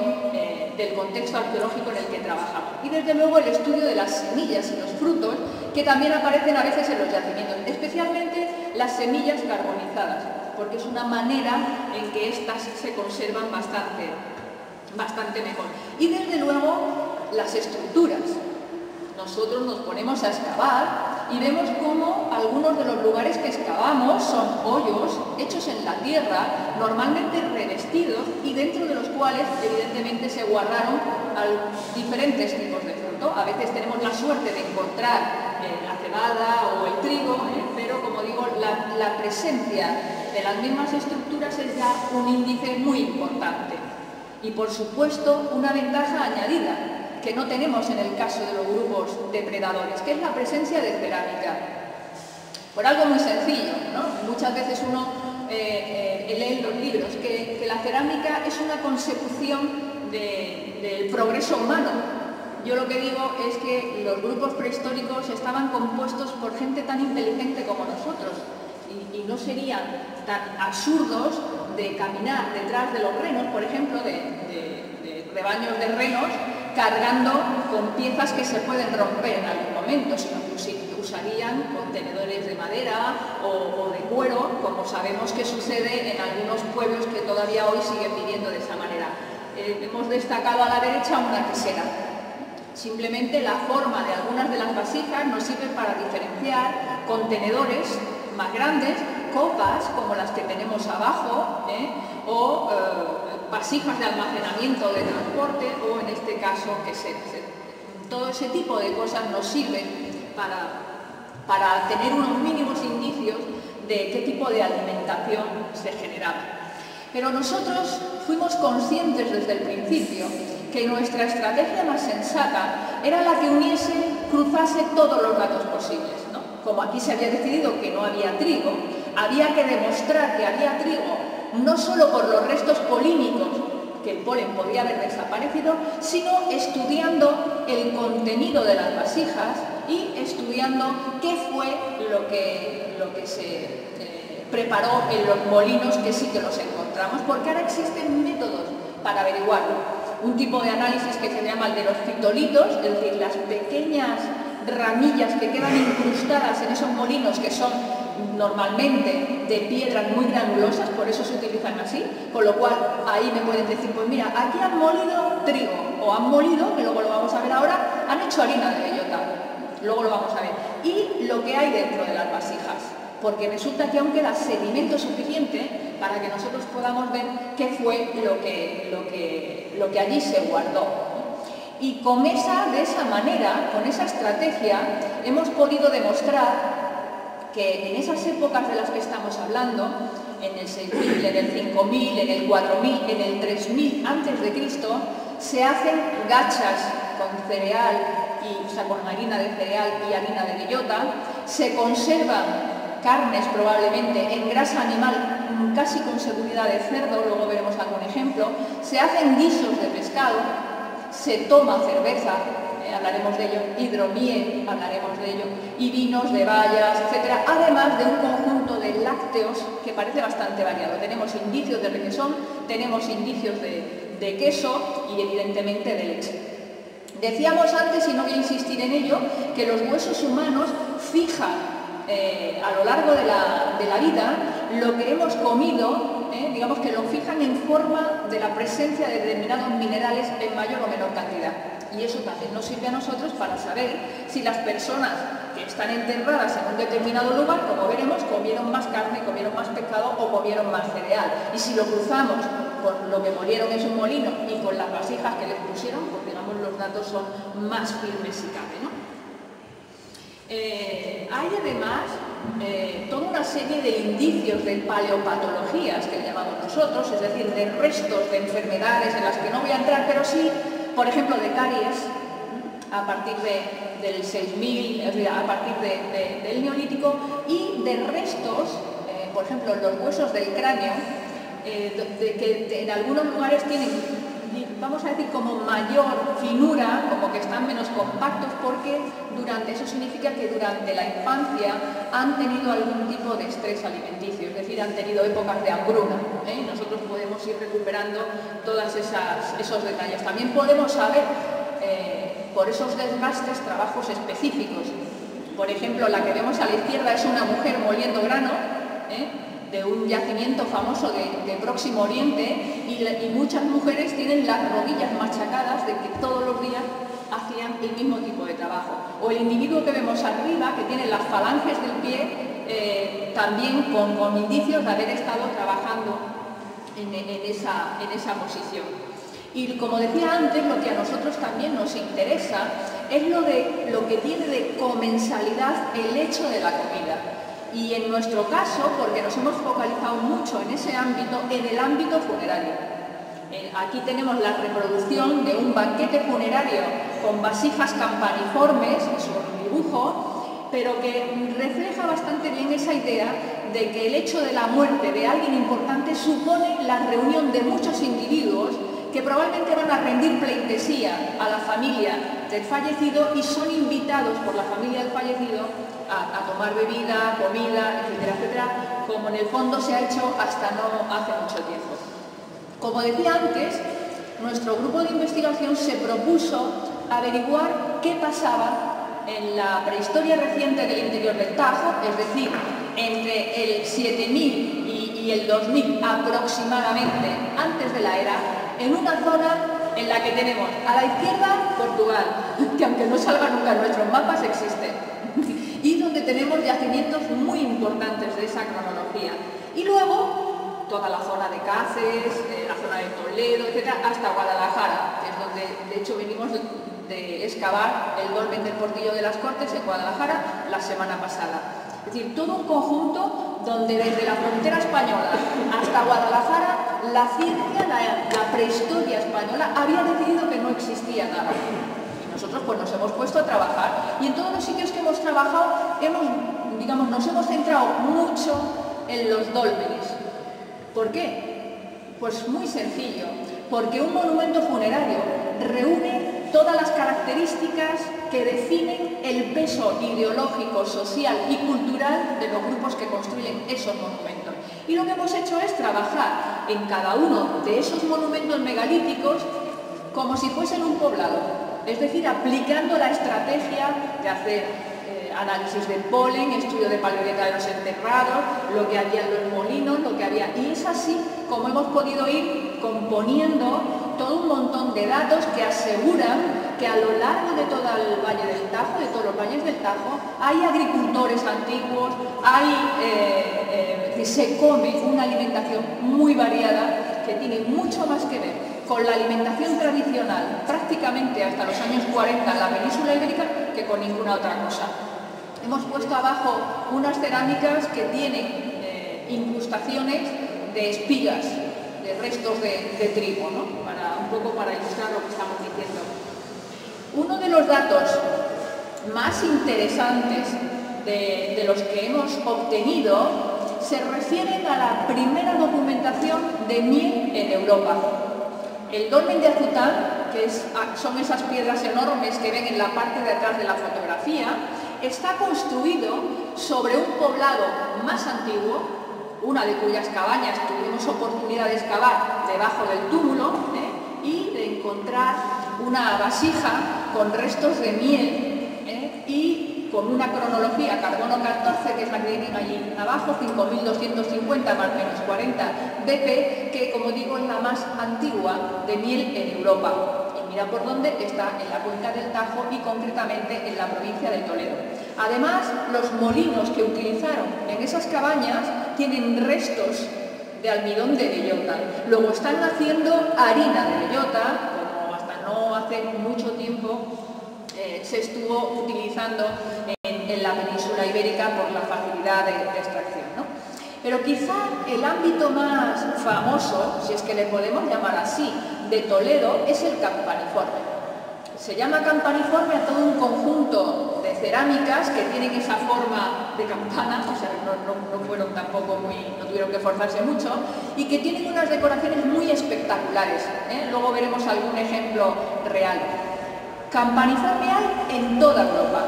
del contexto arqueológico en el que trabajamos. Y desde luego el estudio de las semillas y los frutos, que también aparecen a veces en los yacimientos, especialmente las semillas carbonizadas, porque es una manera en que éstas se conservan bastante mejor. Y desde luego las estructuras. Nosotros nos ponemos a excavar y vemos cómo algunos de los lugares que excavamos son hoyos hechos en la tierra, normalmente revestidos y dentro de los cuales evidentemente se guardaron diferentes tipos de fruto. A veces tenemos la suerte de encontrar la cebada o el trigo, pero como digo, la presencia de las mismas estructuras es ya un índice muy importante. Y por supuesto una ventaja añadida que no tenemos en el caso de los grupos depredadores, que es la presencia de cerámica. Por algo muy sencillo, ¿no? Muchas veces uno lee en los libros que la cerámica es una consecución del progreso humano. Yo lo que digo es que los grupos prehistóricos estaban compuestos por gente tan inteligente como nosotros y no serían tan absurdos de caminar detrás de los renos, por ejemplo, de rebaños de renos, cargando con piezas que se pueden romper en algún momento, sino que usarían contenedores de madera o de cuero, como sabemos que sucede en algunos pueblos que todavía hoy siguen viviendo de esa manera. Hemos destacado a la derecha una quesera. Simplemente la forma de algunas de las vasijas nos sirve para diferenciar contenedores más grandes, copas como las que tenemos abajo, o vasijas de almacenamiento de transporte, o en este caso queseras. Todo ese tipo de cosas nos sirven para tener unos mínimos indicios de qué tipo de alimentación se generaba. Pero nosotros fuimos conscientes desde el principio que nuestra estrategia más sensata era la que cruzase todos los datos posibles, ¿no? Como aquí se había decidido que no había trigo, había que demostrar que había trigo no solo por los restos polínicos, que el polen podía haber desaparecido, sino estudiando el contenido de las vasijas y estudiando qué fue lo que se preparó en los molinos, que sí que los encontramos, porque ahora existen métodos para averiguarlo. Un tipo de análisis que se llama el de los fitolitos, es decir, las pequeñas ramillas que quedan incrustadas en esos molinos, que son normalmente de piedras muy granulosas, por eso se utilizan así, con lo cual ahí me pueden decir, pues mira, aquí han molido trigo, o han molido, que luego lo vamos a ver ahora, han hecho harina de bellota, luego lo vamos a ver, y lo que hay dentro de las vasijas, porque resulta que aún queda sedimento suficiente para que nosotros podamos ver qué fue lo que allí se guardó. Y de esa manera, con esa estrategia, hemos podido demostrar que en esas épocas de las que estamos hablando, en el 6000, en el 5000, en el 4000, en el 3000 a.C., se hacen gachas con cereal, o sea, con harina de cereal y harina de bellota, se conservan carnes probablemente en grasa animal, casi con seguridad de cerdo, luego veremos algún ejemplo, se hacen guisos de pescado, se toma cerveza, hablaremos de ello, hidromiel, hablaremos de ello, y vinos de bayas, etc. Además de un conjunto de lácteos que parece bastante variado. Tenemos indicios de requesón, tenemos indicios de queso y evidentemente de leche. Decíamos antes, y no voy a insistir en ello, que los huesos humanos fijan a lo largo de la vida lo que hemos comido, digamos que lo fijan en forma de la presencia de determinados minerales en mayor o menor cantidad. Y eso también nos sirve a nosotros para saber si las personas que están enterradas en un determinado lugar, como veremos, comieron más carne, comieron más pescado o comieron más cereal. Y si lo cruzamos con lo que molieron en su molino y con las vasijas que les pusieron, pues digamos los datos son más firmes si cabe, ¿no? Hay además toda una serie de indicios de paleopatologías que llamamos nosotros, es decir, de restos de enfermedades en las que no voy a entrar, pero sí, por ejemplo, de caries a partir del 6000, es decir, a partir del Neolítico, y de restos, por ejemplo, los huesos del cráneo, que en algunos lugares tienen, vamos a decir, como mayor finura, como que están menos compactos, porque eso significa que durante la infancia han tenido algún tipo de estrés alimenticio, es decir, han tenido épocas de hambruna. Nosotros podemos ir recuperando todos esos detalles. También podemos saber, por esos desgastes, trabajos específicos. Por ejemplo, la que vemos a la izquierda es una mujer moliendo grano, de un yacimiento famoso de Próximo Oriente, y muchas mujeres tienen las rodillas machacadas de que todos los días hacían el mismo tipo de trabajo. O el individuo que vemos arriba, que tiene las falanges del pie, también con indicios de haber estado trabajando en esa posición. Y como decía antes, lo que a nosotros también nos interesa es lo que tiene de comensalidad el hecho de la comida. Y en nuestro caso, porque nos hemos focalizado mucho en ese ámbito, en el ámbito funerario. Aquí tenemos la reproducción de un banquete funerario con vasijas campaniformes, es un dibujo, pero que refleja bastante bien esa idea de que el hecho de la muerte de alguien importante supone la reunión de muchos individuos que probablemente van a rendir pleitesía a la familia del fallecido y son invitados por la familia del fallecido a tomar bebida, comida, etcétera, etcétera, como en el fondo se ha hecho hasta no hace mucho tiempo. Como decía antes, nuestro grupo de investigación se propuso averiguar qué pasaba en la prehistoria reciente del interior del Tajo, es decir, entre el 7000 y el 2000 aproximadamente, antes de la era, en una zona en la que tenemos a la izquierda Portugal, que aunque no salga nunca en nuestros mapas existe, y donde tenemos yacimientos muy importantes de esa cronología. Y luego toda la zona de Cáceres, la zona de Toledo, etc., hasta Guadalajara, que es donde de hecho venimos de excavar el dolmen del Portillo de las Cortes en Guadalajara la semana pasada. Es decir, todo un conjunto donde desde la frontera española hasta Guadalajara la ciencia, la prehistoria española había decidido que no existía nada. Y nosotros pues nos hemos puesto a trabajar y en todos los sitios que hemos trabajado nos hemos centrado mucho en los dólmenes. ¿Por qué? Pues muy sencillo, porque un monumento funerario reúne todas las características que definen el peso ideológico, social y cultural de los grupos que construyen esos monumentos. Y lo que hemos hecho es trabajar en cada uno de esos monumentos megalíticos como si fuesen un poblado, es decir, aplicando la estrategia de hacer análisis de polen, estudio de paleolítica de los enterrados, lo que había en los molinos, lo que había... Y es así como hemos podido ir componiendo todo un montón de datos que aseguran que a lo largo de todo el Valle del Tajo, de todos los valles del Tajo, hay agricultores antiguos, se come una alimentación muy variada que tiene mucho más que ver con la alimentación tradicional prácticamente hasta los años 40 en la península ibérica que con ninguna otra cosa. Hemos puesto abajo unas cerámicas que tienen incrustaciones de espigas, de restos de trigo, ¿no? Un poco para ilustrar lo que estamos diciendo. Uno de los datos más interesantes de los que hemos obtenido se refieren a la primera documentación de miel en Europa. El dolmen de Azután, que son esas piedras enormes que ven en la parte de atrás de la fotografía, está construido sobre un poblado más antiguo, una de cuyas cabañas tuvimos oportunidad de excavar debajo del túmulo y de encontrar una vasija con restos de miel y con una cronología carbono 14, que es la que tienen allí abajo, 5250 más menos 40 BP, que como digo es la más antigua de miel en Europa. Y mira por dónde está, en la cuenca del Tajo y concretamente en la provincia de Toledo. Además, los molinos que utilizaron en esas cabañas tienen restos de almidón de bellota. Luego están haciendo harina de bellota, como hasta no hace mucho tiempo se estuvo utilizando en la península ibérica por la facilidad de extracción, ¿no? Pero quizá el ámbito más famoso, si es que le podemos llamar así, de Toledo es el campaniforme. Se llama campaniforme a todo un conjunto de cerámicas que tienen esa forma de campana, o sea, no fueron tampoco no tuvieron que forzarse mucho, y que tienen unas decoraciones muy espectaculares, ¿eh? Luego veremos algún ejemplo real. Campaniforme hay en toda Europa,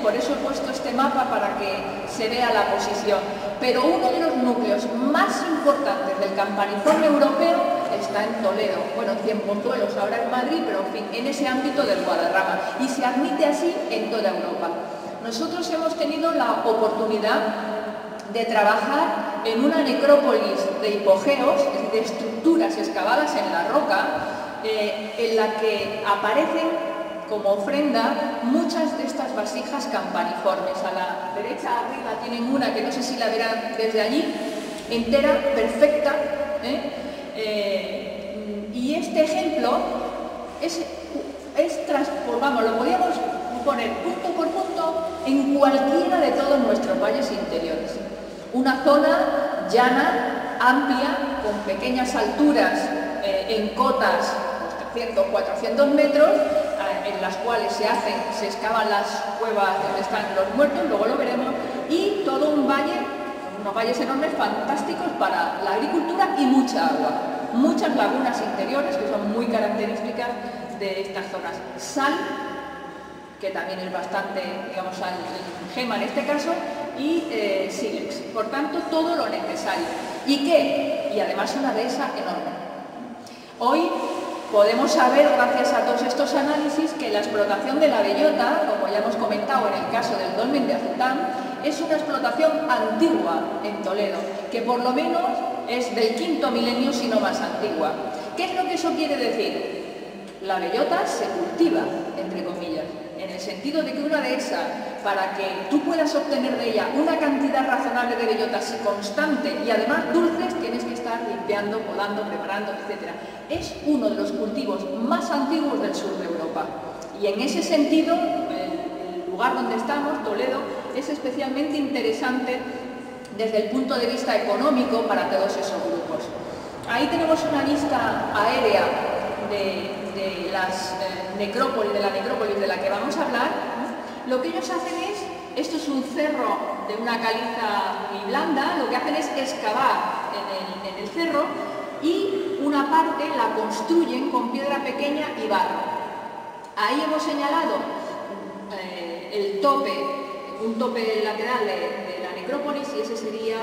por eso he puesto este mapa para que se vea la posición. Pero uno de los núcleos más importantes del campaniforme europeo está en Toledo, bueno, en Cienpozuelos, ahora en Madrid, pero en fin, en ese ámbito del Guadarrama, y se admite así en toda Europa. Nosotros hemos tenido la oportunidad de trabajar en una necrópolis de hipogeos, es decir, de estructuras excavadas en la roca, en la que aparecen como ofrenda muchas de estas vasijas campaniformes. A la derecha arriba tienen una que no sé si la verán desde allí, entera, perfecta, y este ejemplo transformamos, lo podíamos poner punto por punto en cualquiera de todos nuestros valles interiores. Una zona llana, amplia, con pequeñas alturas en cotas, 300, 400 metros, en las cuales se excavan las cuevas donde están los muertos, luego lo veremos, y todo un valle, unos valles enormes, fantásticos para la agricultura y mucha agua. Muchas lagunas interiores que son muy características de estas zonas. Sal, que también es bastante, digamos, gema en este caso, y sílex. Por tanto, todo lo necesario. ¿Y qué? Y además una dehesa enorme. Hoy podemos saber, gracias a todos estos análisis, que la explotación de la bellota, como ya hemos comentado en el caso del dolmen de Azután, es una explotación antigua en Toledo, que por lo menos es del quinto milenio, si no más antigua. ¿Qué es lo que eso quiere decir? La bellota se cultiva, entre comillas, en el sentido de que una dehesa, para que tú puedas obtener de ella una cantidad razonable de bellotas y constante y además dulces, tienes que estar limpiando, podando, preparando, etc. Es uno de los cultivos más antiguos del sur de Europa. Y en ese sentido, el lugar donde estamos, Toledo, es especialmente interesante desde el punto de vista económico para todos esos grupos. Ahí tenemos una vista aérea de las necrópolis, de la necrópolis de la que vamos a hablar. Lo que ellos hacen es, esto es un cerro de una caliza muy blanda, lo que hacen es excavar en el cerro y una parte la construyen con piedra pequeña y barro. Ahí hemos señalado el tope, un tope lateral de la necrópolis, y ese sería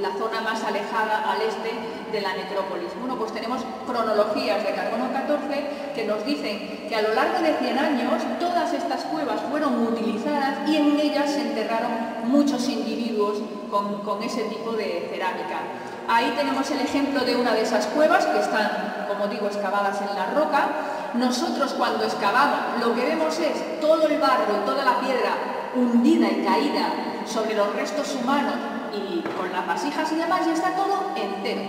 la zona más alejada al este de la necrópolis. Bueno, pues tenemos cronologías de carbono 14 que nos dicen que a lo largo de 100 años todas estas cuevas fueron utilizadas y en ellas se enterraron muchos individuos con ese tipo de cerámica. Ahí tenemos el ejemplo de una de esas cuevas que están, como digo, excavadas en la roca. Nosotros cuando excavamos lo que vemos es todo el barro y toda la piedra hundida y caída sobre los restos humanos y con las vasijas y demás, y está todo entero,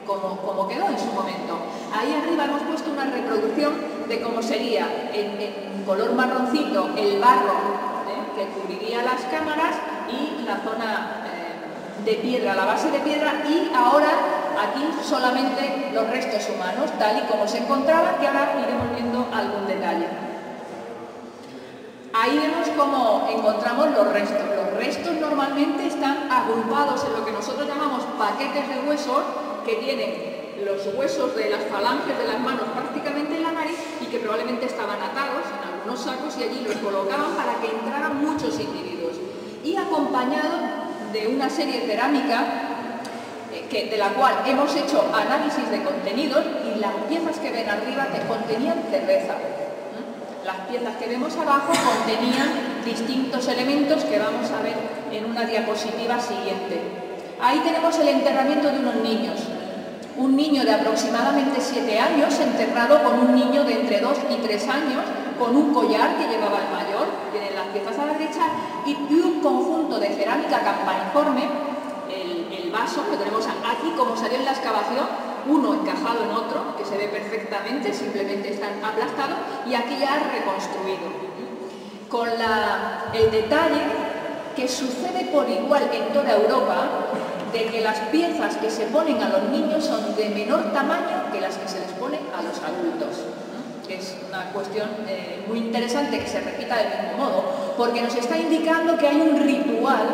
como quedó en su momento. Ahí arriba hemos puesto una reproducción de cómo sería en color marroncito el barro que cubriría las cámaras y la zona de piedra, la base de piedra, y ahora aquí solamente los restos humanos, tal y como se encontraban, que ahora iremos viendo algún detalle. Ahí vemos cómo encontramos los restos. Los restos normalmente están agrupados en lo que nosotros llamamos paquetes de huesos, que tienen los huesos de las falanges de las manos prácticamente en la nariz y que probablemente estaban atados en algunos sacos y allí los colocaban para que entraran muchos individuos. Y acompañado de una serie cerámica de la cual hemos hecho análisis de contenidos, y las piezas que ven arriba contenían cerveza. Las piezas que vemos abajo contenían distintos elementos que vamos a ver en una diapositiva siguiente. Ahí tenemos el enterramiento de unos niños. Un niño de aproximadamente 7 años enterrado con un niño de entre 2 y 3 años, con un collar que llevaba el mayor, tienen las piezas a la derecha, y un conjunto de cerámica campaniforme, el vaso que tenemos aquí, como salió en la excavación, uno encajado en otro, que se ve perfectamente, simplemente están aplastados, y aquí ya reconstruido. Con el detalle que sucede por igual en toda Europa, de que las piezas que se ponen a los niños son de menor tamaño que las que se les pone a los adultos. Es una cuestión muy interesante que se repita del mismo modo, porque nos está indicando que hay un ritual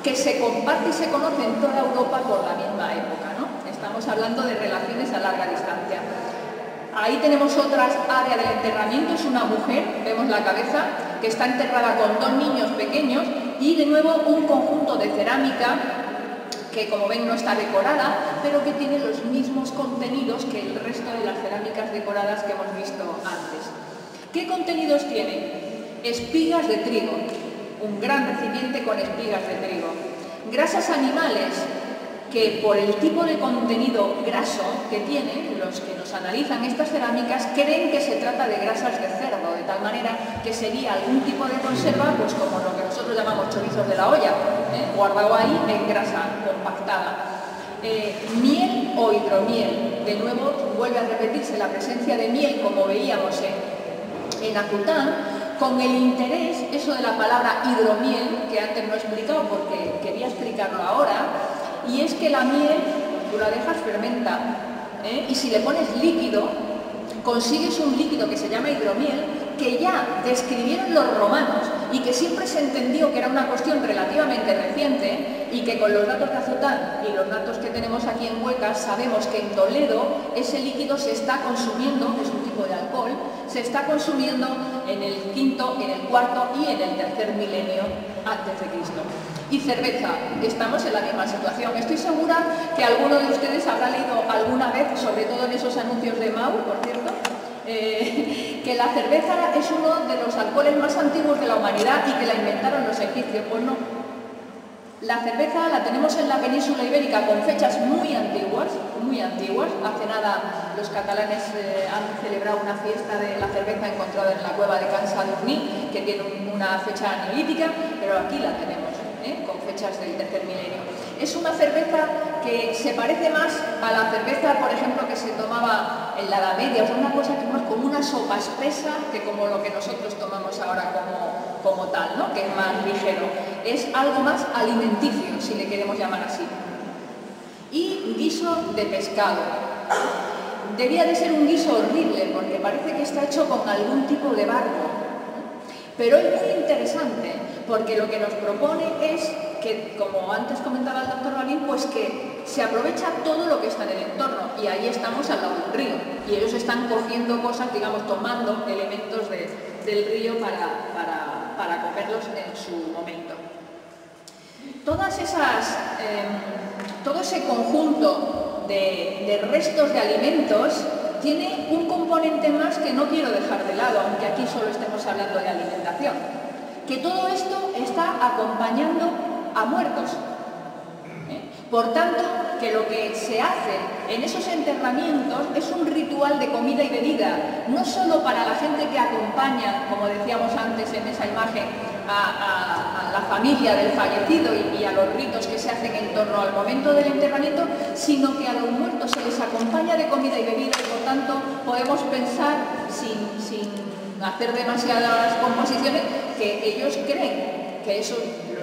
que se comparte y se conoce en toda Europa por la misma época, ¿no? Estamos hablando de relaciones a larga distancia. Ahí tenemos otra área del enterramiento, es una mujer, vemos la cabeza, que está enterrada con 2 niños pequeños, y de nuevo un conjunto de cerámica que, como ven, no está decorada, pero que tiene los mismos contenidos que el resto de las cerámicas decoradas que hemos visto antes. ¿Qué contenidos tiene? Espigas de trigo, un gran recipiente con espigas de trigo. Grasas animales, que por el tipo de contenido graso que tiene, los que nos analizan estas cerámicas creen que se trata de grasas de cerdo, de tal manera que sería algún tipo de conserva, pues como lo que nosotros llamamos chorizos de la olla, guardado ahí en grasa compactada. Miel o hidromiel, de nuevo vuelve a repetirse la presencia de miel como veíamos en Acután, con el interés, eso de la palabra hidromiel, que antes no he explicado porque quería explicarlo ahora, y es que la miel, tú la dejas fermenta, y si le pones líquido, consigues un líquido que se llama hidromiel, que ya describieron los romanos y que siempre se entendió que era una cuestión relativamente reciente y que con los datos de Acután y los datos que tenemos aquí en Huecas sabemos que en Toledo ese líquido se está consumiendo, que es un tipo de alcohol, se está consumiendo en el quinto, en el cuarto y en el tercer milenio antes de Cristo. Y cerveza, estamos en la misma situación. Estoy segura que alguno de ustedes habrá leído alguna vez, sobre todo en esos anuncios de Mau, por cierto, que la cerveza es uno de los alcoholes más antiguos de la humanidad y que la inventaron los egipcios. Pues no. La cerveza la tenemos en la península ibérica con fechas muy antiguas, muy antiguas. Hace nada los catalanes han celebrado una fiesta de la cerveza encontrada en la cueva de Can Sadurní, que tiene una fecha neolítica, pero aquí la tenemos, con fechas del tercer milenio. Es una cerveza que se parece más a la cerveza, por ejemplo, que se tomaba en la Edad Media, o sea, una cosa que es más como una sopa espesa que como lo que nosotros tomamos ahora como tal, ¿no? Que es más ligero. Es algo más alimenticio, si le queremos llamar así. Y guiso de pescado. Debía de ser un guiso horrible, porque parece que está hecho con algún tipo de barro. Pero es muy interesante, porque lo que nos propone es que, como antes comentaba el doctor Balín, pues que se aprovecha todo lo que está en el entorno, y ahí estamos al lado del río, y ellos están cogiendo cosas, digamos, tomando elementos del río para comerlos en su momento. Todo ese conjunto de restos de alimentos tiene un componente más que no quiero dejar de lado, aunque aquí solo estemos hablando de alimentación, que todo esto está acompañando a muertos. Por tanto, que lo que se hace en esos enterramientos es un ritual de comida y bebida, no solo para la gente que acompaña, como decíamos antes en esa imagen, a la familia del fallecido y a los ritos que se hacen en torno al momento del enterramiento, sino que a los muertos se les acompaña de comida y bebida, y por tanto podemos pensar, sin hacer demasiadas composiciones, que ellos creen que los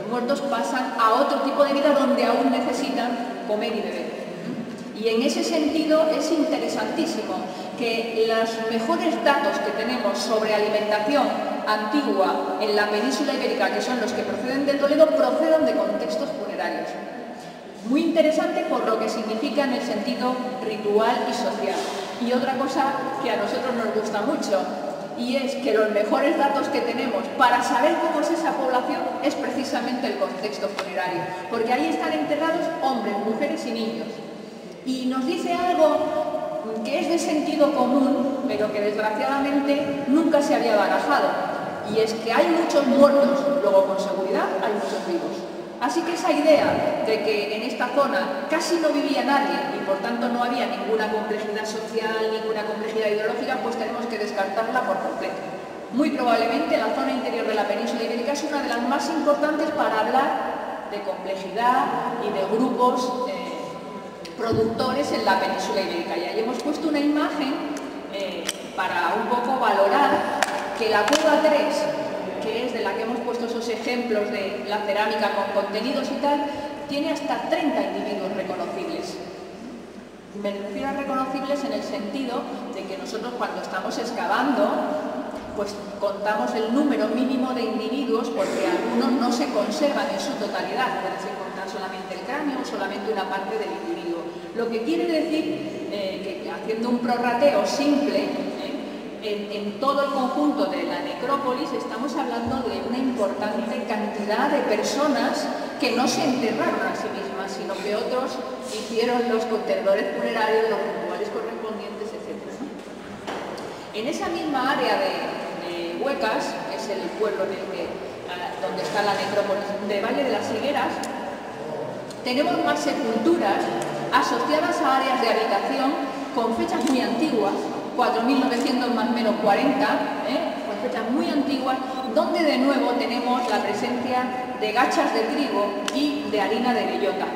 muertos pasan a otro tipo de vida donde aún necesitan comer y beber. Y en ese sentido es interesantísimo que los mejores datos que tenemos sobre alimentación antigua en la península ibérica, que son los que proceden de Toledo, procedan de contextos funerarios. Muy interesante por lo que significa en el sentido ritual y social. Y otra cosa que a nosotros nos gusta mucho, y es que los mejores datos que tenemos para saber cómo es esa población es precisamente el contexto funerario, porque ahí están enterrados hombres, mujeres y niños. Y nos dice algo que es de sentido común, pero que desgraciadamente nunca se había barajado, y es que hay muchos muertos, luego con seguridad hay muchos vivos. Así que esa idea de que en esta zona casi no vivía nadie y por tanto no había ninguna complejidad social, ninguna complejidad ideológica, pues tenemos que descartarla por completo. Muy probablemente la zona interior de la península ibérica es una de las más importantes para hablar de complejidad y de grupos productores en la península ibérica. Y ahí hemos puesto una imagen para un poco valorar que la cueva 3, que es de la que hemos puesto esos ejemplos de la cerámica con contenidos y tal, tiene hasta 30 individuos reconocibles. Me refiero a reconocibles en el sentido de que nosotros cuando estamos excavando, pues contamos el número mínimo de individuos, porque algunos no se conservan en su totalidad, puede ser contar solamente el cráneo o solamente una parte del individuo. Lo que quiere decir que haciendo un prorrateo simple, en todo el conjunto de la necrópolis estamos hablando de una importante cantidad de personas que no se enterraron a sí mismas, sino que otros hicieron los contenedores funerarios, los rituales correspondientes, etc. En esa misma área de Huecas, que es el pueblo donde está la necrópolis de Valle de las Higueras, Tenemos más sepulturas asociadas a áreas de habitación con fechas muy antiguas, 4.900 más o menos 40, con fechas muy antiguas, donde de nuevo tenemos la presencia de gachas de trigo y de harina de bellota.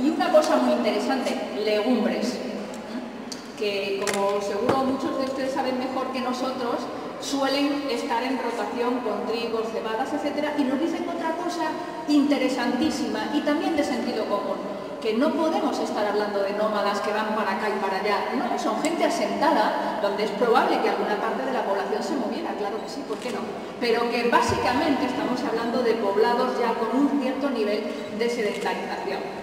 Y una cosa muy interesante, legumbres, que como seguro muchos de ustedes saben mejor que nosotros, suelen estar en rotación con trigos, cebadas, etcétera, y nos dicen otra cosa interesantísima y también de sentido común, que no podemos estar hablando de nómadas que van para acá y para allá, no, son gente asentada, donde es probable que alguna parte de la población se moviera, claro que sí, ¿por qué no? Pero que básicamente estamos hablando de poblados ya con un cierto nivel de sedentarización.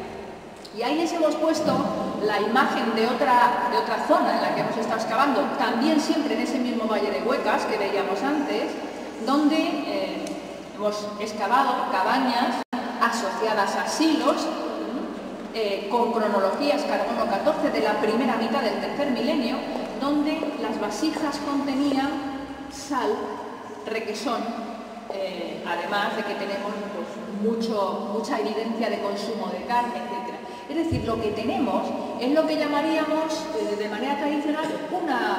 Y ahí les hemos puesto la imagen de otra zona en la que hemos estado excavando, también siempre en ese mismo Valle de Huecas que veíamos antes, donde hemos excavado cabañas asociadas a silos con cronologías carbono 14 de la primera mitad del tercer milenio, donde las vasijas contenían sal, requesón, además de que tenemos pues, mucha evidencia de consumo de carne, etc. Es decir, lo que tenemos es lo que llamaríamos de manera tradicional una